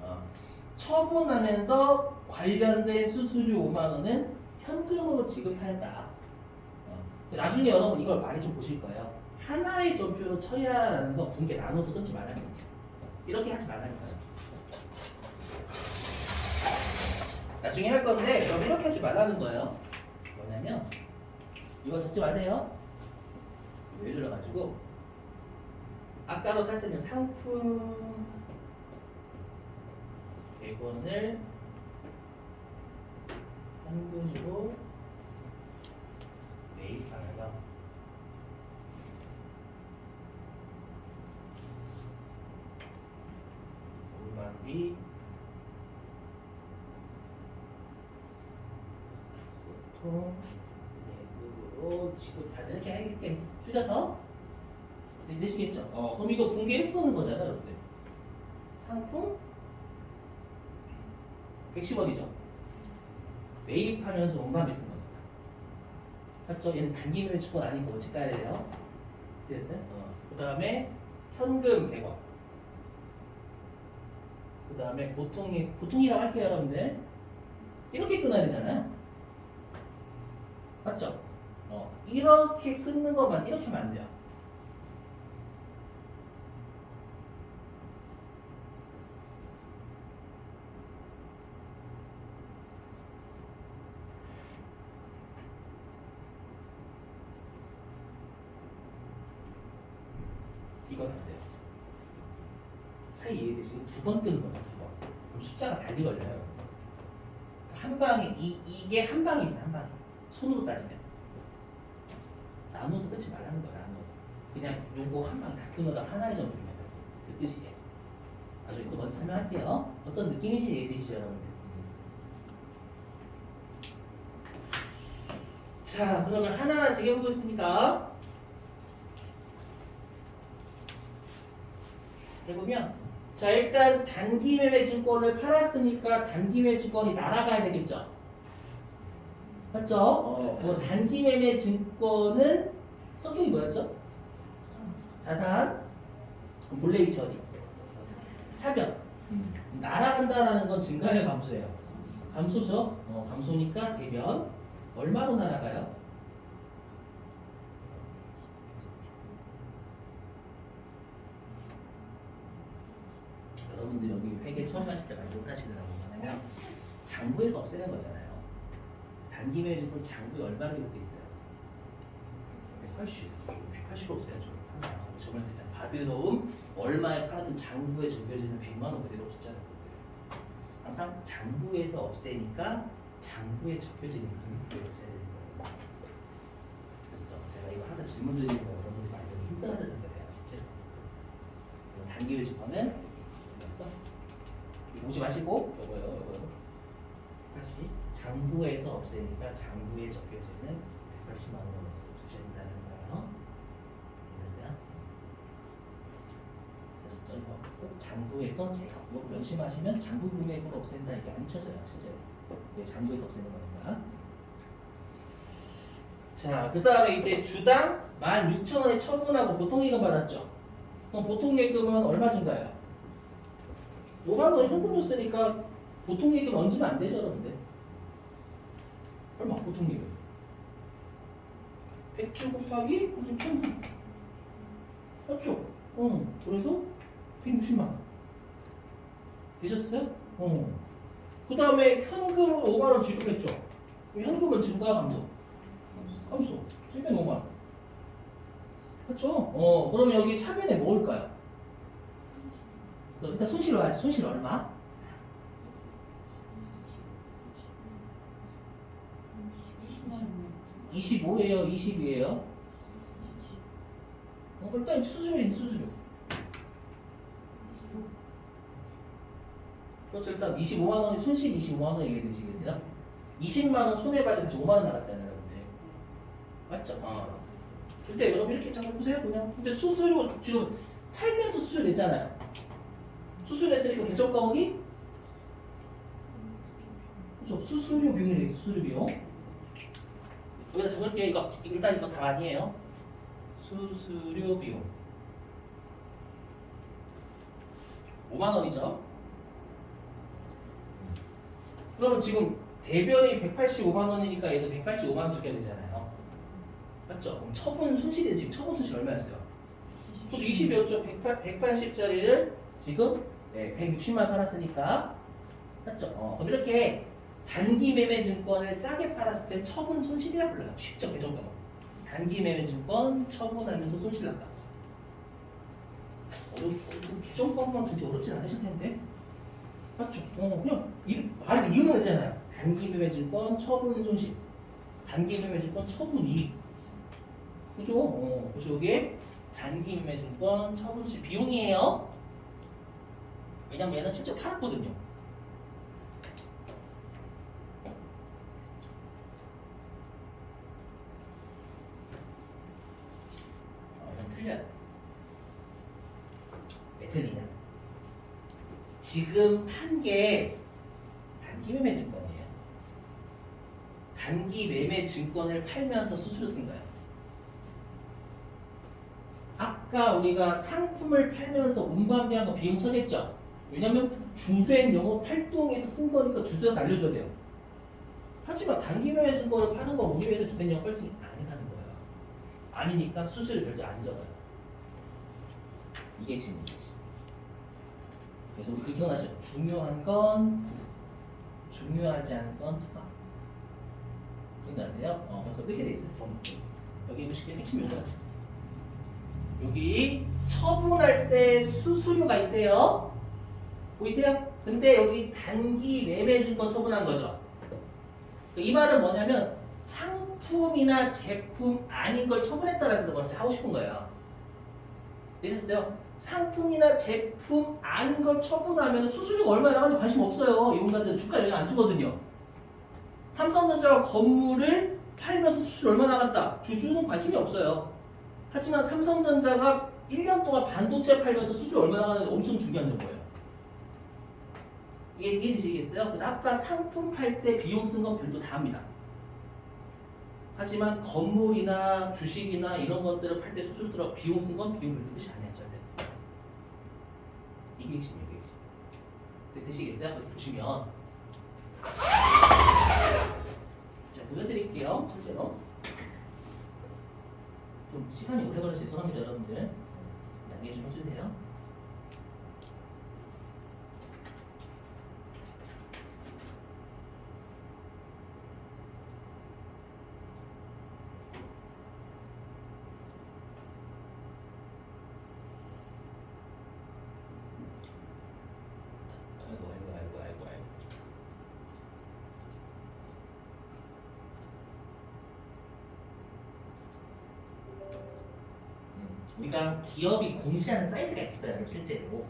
[SPEAKER 1] 처분하면서 관련된 수수료 5만 원은 현금으로 지급한다. 나중에 여러분 이걸 많이 좀 보실 거예요. 하나의 전표로 처리하라는 건 분개 나눠서 끊지 말라는 거예요. 이렇게 하지 말라는 거예요. 나중에 할 건데 여러분 이렇게 하지 말라는 거예요. 뭐냐면 이거 적지 마세요. 예를 들어가지고 아까로 살펴면 상품 100원을 현금으로 매입하면서 물건비 보통 예금으로 지급하는 이렇게 하겠게 줄여서 되시겠죠? 그럼 이거 분개해 보는 거잖아요, 여러분들. 상품 110원이죠. 매입하면서 원가비 쓴 겁니다. 맞죠? 얘는 단기 매매주권 아니고 어찌 까야 돼요? 됐어요? 그 다음에 현금 100원. 그 다음에 보통이라고 할게요, 여러분들. 이렇게 끊어야 되잖아요. 맞죠? 이렇게 끊는 것만 이렇게 하면 안 돼요. 이건 안 돼요. 차이 이해되시고 두 번 뜨는 거죠, 두 번. 그럼 숫자가 달리 걸려요. 한 방에 이게 한 방에 있어요, 한 방에. 손으로 따지면 나눠서 끊지 말라는 거야, 나눠서. 그냥 요거 한 방 다 끊어라 하나의 점수면 그 뜻이에요. 나중에 또 먼저 설명할게요. 어떤 느낌인지 이해되시죠, 여러분들? 자, 그러면 하나하나 지켜보겠습니다. 해보면 자 일단 단기 매매 증권을 팔았으니까 단기 매매 증권이 날아가야 되겠죠. 맞죠? 단기 매매 증권은 성격이 뭐였죠? 자산, 본래 위치 어디? 차변. 날아간다라는 건 증가해요, 감소해요? 감소죠. 감소니까 대변 얼마로 날아가요? 여러분들 여기 회계 처음 하실 때 많이 못하시더라고요. 뭐냐면 장부에서 없애는 거잖아요. 단기 매매 증권 장부에 얼마나 기록돼 있어요? 180을 없애야죠. 항상 저번에 됐잖아요. 받으러움 얼마에 팔았든 장부에 적혀지는 100만 원 그대로 없었잖아요. 항상 장부에서 없애니까 장부에 적혀지는 금액을 없애야 되는 거예요. 그렇죠? 제가 이거 항상 질문 드리는 거 여러분들이 많이 힘들어하는 생각해요, 실제로. 단기 매매 증권은 보지 마시고 요거요. 다시 장부에서 없애니까 장부에 적혀지는 180만 원은 없애진다는 거예요. 됐어요? 그래서 이거 꼭 장부에서 제가 이거 명심하시면 장부 금액으로 없앤다 이게 안 쳐져요, 실제로. 네, 장부에서 없애는 겁니다. 자, 그 다음에 이제 주당 16,000원에 처분하고 보통예금 받았죠. 그럼 보통예금은 얼마 준가요? 5만 원 현금 줬으니까 보통 예금 얹으면 안 되죠, 여러분들. 얼마? 보통 예금 100조 곱하기 1,000원. 맞죠? 그래서 160만 원. 되셨어요? 그 다음에 현금으로 5만 원 지급했죠. 현금은 증가 감소? 감소. 705만 원. 그렇죠? 그러면 여기 차변에 뭐 올까요? 일단 손실 와야지. 손실 얼마? 25예요? 20이에요? 일단 수수료인 수수료. 그렇죠. 일단 25만 원이 손실 25만 원 얘기되시겠어요? 20만 원 손해봐서 다시 5만 원 나갔잖아요, 여러분들. 맞죠? 근데 여러분 이렇게 잘 보세요, 그냥. 근데 수수료 지금 팔면서 수수료 냈잖아요. 수수료 냈으니까 계정 과목이 그렇죠. 수수료 비용이래. 수수료 비용. 여기다 적을게요. 이거 일단 이거 다 아니에요. 수수료 비용 5만 원이죠. 그러면 지금 대변이 185만 원이니까 얘도 185만 원 줘야 되잖아요. 맞죠? 그럼 처분 손실이 지금 처분 손실 얼마였어요? 20이었죠. 180짜리를 지금 160만 원 팔았으니까 맞죠? 그럼 이렇게 단기 매매 증권을 싸게 팔았을 때 처분 손실이라 불러요. 쉽죠? 개정번호. 단기 매매 증권 처분하면서 손실 났다. 개정법만 도대체 어렵진 않으실 텐데. 맞죠? 그냥 말 이유만 했잖아요. 단기 매매 증권 처분 손실. 단기 매매 증권 처분 이익. 그죠? 그래서 이게 단기 매매 증권 처분 손실 비용이에요. 왜냐면 얘는 실제 팔았거든요. 이건 틀려요. 왜 틀리냐? 지금 판 게 단기 매매 증권이에요. 단기 매매 증권을 팔면서 수수료 쓴 거예요. 아까 우리가 상품을 팔면서 운반비한 거 비용 처리했죠? 왜냐면 주된 영업 활동에서 쓴 거니까 주소가 알려줘야 돼요. 하지만 단기 매매 증권을 파는 건 우리 회사 주된 영업 활동이 아니라는 거예요. 아니니까 수수료 별도 안 적어요. 이게 핵심입니다. 그래서 우리 그 기억나시죠? 중요한 건 중요하지 않은 건 투가. 기억나세요? 벌써 끝게 돼 있어요. 여기 보시면 핵심이 뭐예요? 여기 처분할 때 수수료가 있대요. 보이세요? 근데 여기 단기 매매 증권 처분한 거죠. 이 말은 뭐냐면 상품이나 제품 아닌 걸 처분했다라는 걸 하고 싶은 거예요. 되셨어요? 상품이나 제품 아닌 걸 처분하면 수수료가 얼마 나가는지 관심 없어요. 이용자들은 주가 영향 안 주거든요. 삼성전자가 건물을 팔면서 수수료 얼마 나갔다? 주주는 관심이 없어요. 하지만 삼성전자가 1년 동안 반도체 팔면서 수수료 얼마 나가는지 엄청 중요한 정보예요. 이게 이해되시겠어요? 그래서 아까 상품 팔 때 비용 쓴 건 별도 다 합니다. 하지만 건물이나 주식이나 이런 것들을 팔 때 수수료 들어 비용 쓴 건 비용 별도 뜻이 아니에요. 이게 핵심이에요. 이게 핵심. 네, 되시겠어요? 그래서 보시면 자 보여드릴게요. 실제로 좀 시간이 오래 걸려서 죄송합니다 여러분들. 양해 좀 해주세요. 우리가 기업이 공시하는 사이트가 있어요, 실제로.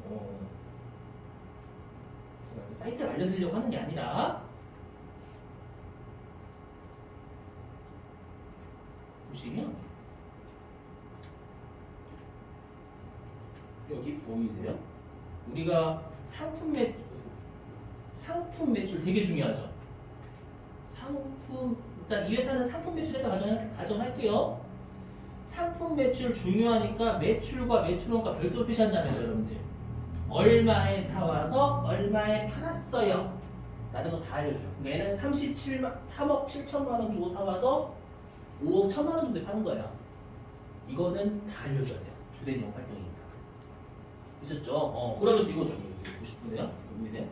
[SPEAKER 1] 그 사이트를 알려드리려고 하는 게 아니라 보시면 여기 보이세요? 우리가 상품 매출 되게 중요하죠. 일단 이 회사는 상품 매출에다 가정할게요. 상품 매출 중요하니까 매출과 매출원가 별도로 표시한다면서요, 여러분들. 얼마에 사와서 얼마에 팔았어요. 라는 거 다 알려줘요. 얘는 3억 7천만 원 주고 사와서 5억 1천만 원 정도에 파는 거예요. 이거는 다 알려줘야 돼요. 주된 영업 활동이니까. 있었죠? 그러면서 이거 좀 보고 싶은데요? 보이세요?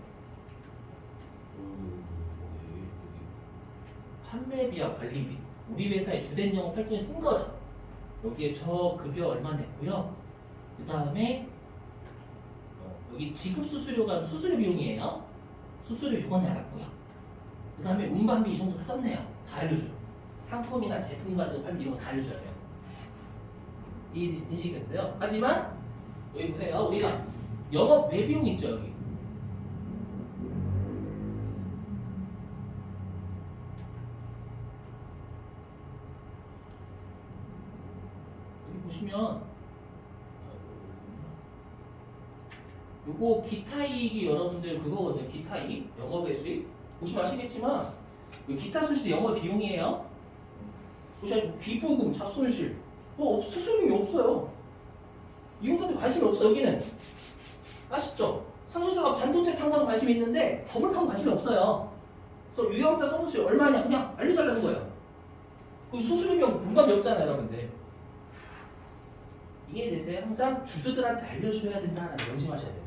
[SPEAKER 1] 판매비와 관리비. 우리 회사의 주된 영업 활동에 쓴 거죠. 여기에 저 급여 얼마 냈고요. 그 다음에 여기 지급 수수료가 수수료 비용이에요. 수수료 이건 알았고요. 그 다음에 운반비 이 정도 다 썼네요. 다 알려줘요. 상품이나 제품 가지고 팔면 이런 거 다 알려줘야 돼요. 이해되시겠어요? 하지만 여기 보세요. 우리가 영업 외비용 있죠 여기. 보시면 요거 기타 이익이 여러분들 그거거든요. 기타 이익, 영업의 수익. 보시면 아시겠지만 기타 손실이 영업 비용이에요. 보시면 귀부금, 잡손실 수수료비 없어요. 이용자들 관심이 없어. 여기는 아쉽죠? 삼성전자가 반도체 판 거는 관심이 있는데 건물 판 거 관심이 없어요. 그래서 유형자 서비스 얼마냐 그냥 알려달라는 거예요. 그 수수료면 공감이 없잖아요, 여러분들. 이에 대해서 항상 주주들한테 알려줘야 된다는 명심하셔야 돼요.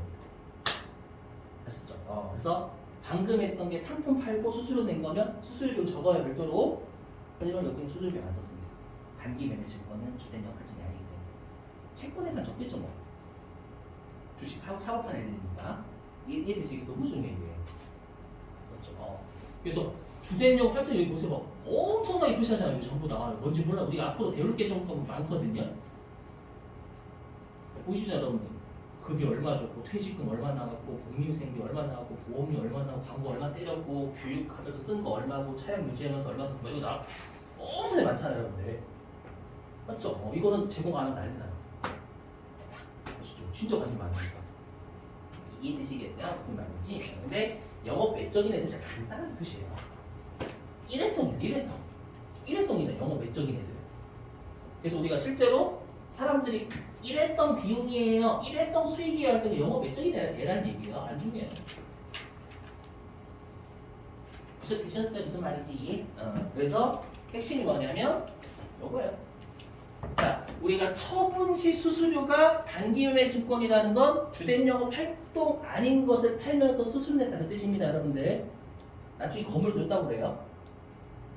[SPEAKER 1] 아셨죠? 그래서 방금 했던 게 상품 팔고 수수료 낸 거면 수수료 적어요, 별도로. 하지만 여기는 수수료가 안 떴습니다. 단기 매매 증권은 주된 역할이 아니기 때문에 채권에선 적겠죠 뭐. 주식 사업하는 애들이니까 이해되시기 너무 중요해요. 그렇죠. 그래서 주된용 활동 여기 보세요. 막 엄청나게 표시하잖아요. 이거 전부 다 뭔지 몰라. 우리가 앞으로 배울 게 좀 많거든요. 보이시죠 여러분들? 급이 얼마 줬고 퇴직금 얼마 나갔고 복리후생비 얼마 나갔고 보험료 얼마 나가고 광고 얼마 때렸고 교육하면서 쓴 거 얼마고 차량 유지하면서 얼마 썼고 이거 나 엄청 많잖아요 여러분들. 맞죠? 이거는 제공 안 하면 난리 나요. 진짜 관심 많으니까. 이해되시겠어요? 무슨 말인지. 근데 영업 외적인 애들 진짜 간단한 표시예요. 일회성이죠. 영업 외적인 애들. 그래서 우리가 실제로 사람들이 일회성 비용이에요, 일회성 수익이에요 할 때 영업 외적인 애라는 얘기예요. 안 중요해요. 되셨어요? 무슨 말인지 이해? 그래서 핵심이 뭐냐면 요거예요. 자, 우리가 처분시 수수료가 단기매매 증권이라는 건 주된 영업 활동 아닌 것을 팔면서 수수료 냈다는 뜻입니다, 여러분들. 나중에 건물 줬다고 그래요.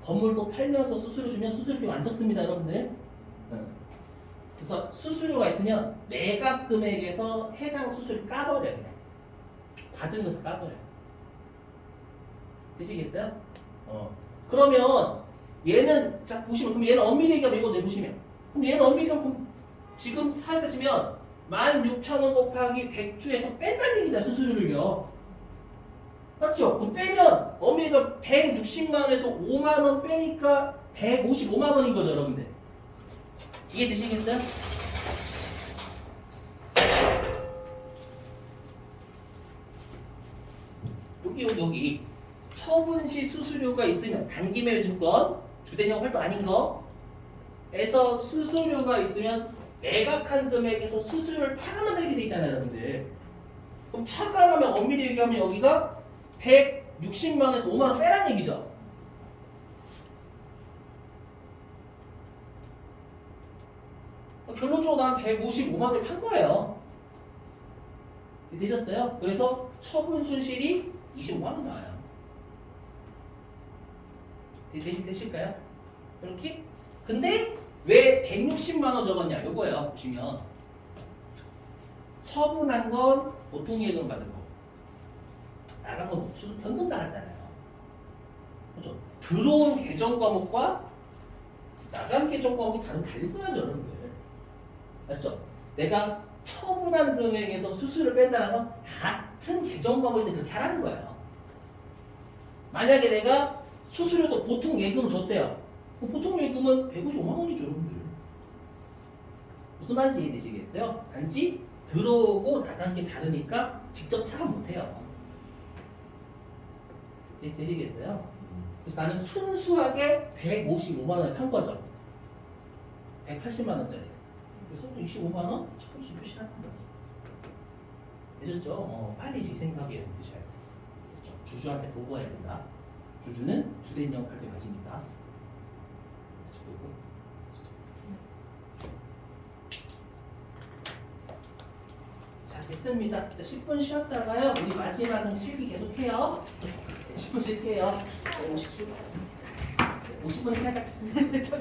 [SPEAKER 1] 건물도 팔면서 수수료 주면 수수료비 안 쳤습니다, 여러분들. 그래서 수수료가 있으면 매각 금액에서 해당 수수료 까버려요, 그냥. 받은 것을 까버려요. 되시겠어요? 그러면 얘는 자 보시면 그럼 얘는 엄밀히 얘기하면 이거죠, 보시면. 그럼 얘는 엄밀히 얘기하면 지금 살펴지면 16,000원 곱하기 100주에서 뺀다는 얘기죠, 수수료를요. 맞죠? 그럼 빼면 엄밀히가 160만 원에서 5만 원 빼니까 155만 원인 거죠, 여러분들. 이해되시겠어요? 여기 처분시 수수료가 있으면 단기매매 증권 주된형 활동 아닌 거에서 수수료가 있으면 매각한 금액에서 수수료를 차감한다 이렇게 돼 있잖아요, 여러분들. 그럼 차감하면 엄밀히 얘기하면 여기가 160만 원에서 5만 원 빼라는 얘기죠. 결론적으로 난 155만 원을 판 거예요. 되셨어요? 그래서 처분 손실이 25만 원 나와요. 되실까요? 이렇게? 근데 왜 160만 원 적었냐? 요거예요. 보시면 처분한 건 보통 예금 받은 거, 나간 건 현금 나갔잖아요. 그렇죠? 들어온 계정 과목과 나간 계정 과목이 달리 써야죠, 여러분들. 맞죠? 내가 처분한 금액에서 수수료를 뺀다는 건 같은 계정 과목인데 그렇게 하라는 거예요. 만약에 내가 수수료도 보통 예금을 줬대요. 보통 예금은 155만 원이죠, 여러분들. 무슨 말인지 이해되시겠어요? 단지 들어오고 나간 게 다르니까 직접 차감 못해요. 되시겠어요? 그래서 나는 순수하게 155만 원에 판 거죠. 180만 원짜리. 그래서 25만 원 처분수 표시하는 거예요. 되셨죠? 빨리 제 생각에 드셔야 돼요. 그렇죠? 주주한테 보고해야 된다. 주주는 주된 역할을 가집니다. 자, 됐습니다. 10분 쉬었다가요. 우리 마지막은 실기 계속해요. 10분 쉴게요. 50분 시작하겠습니다.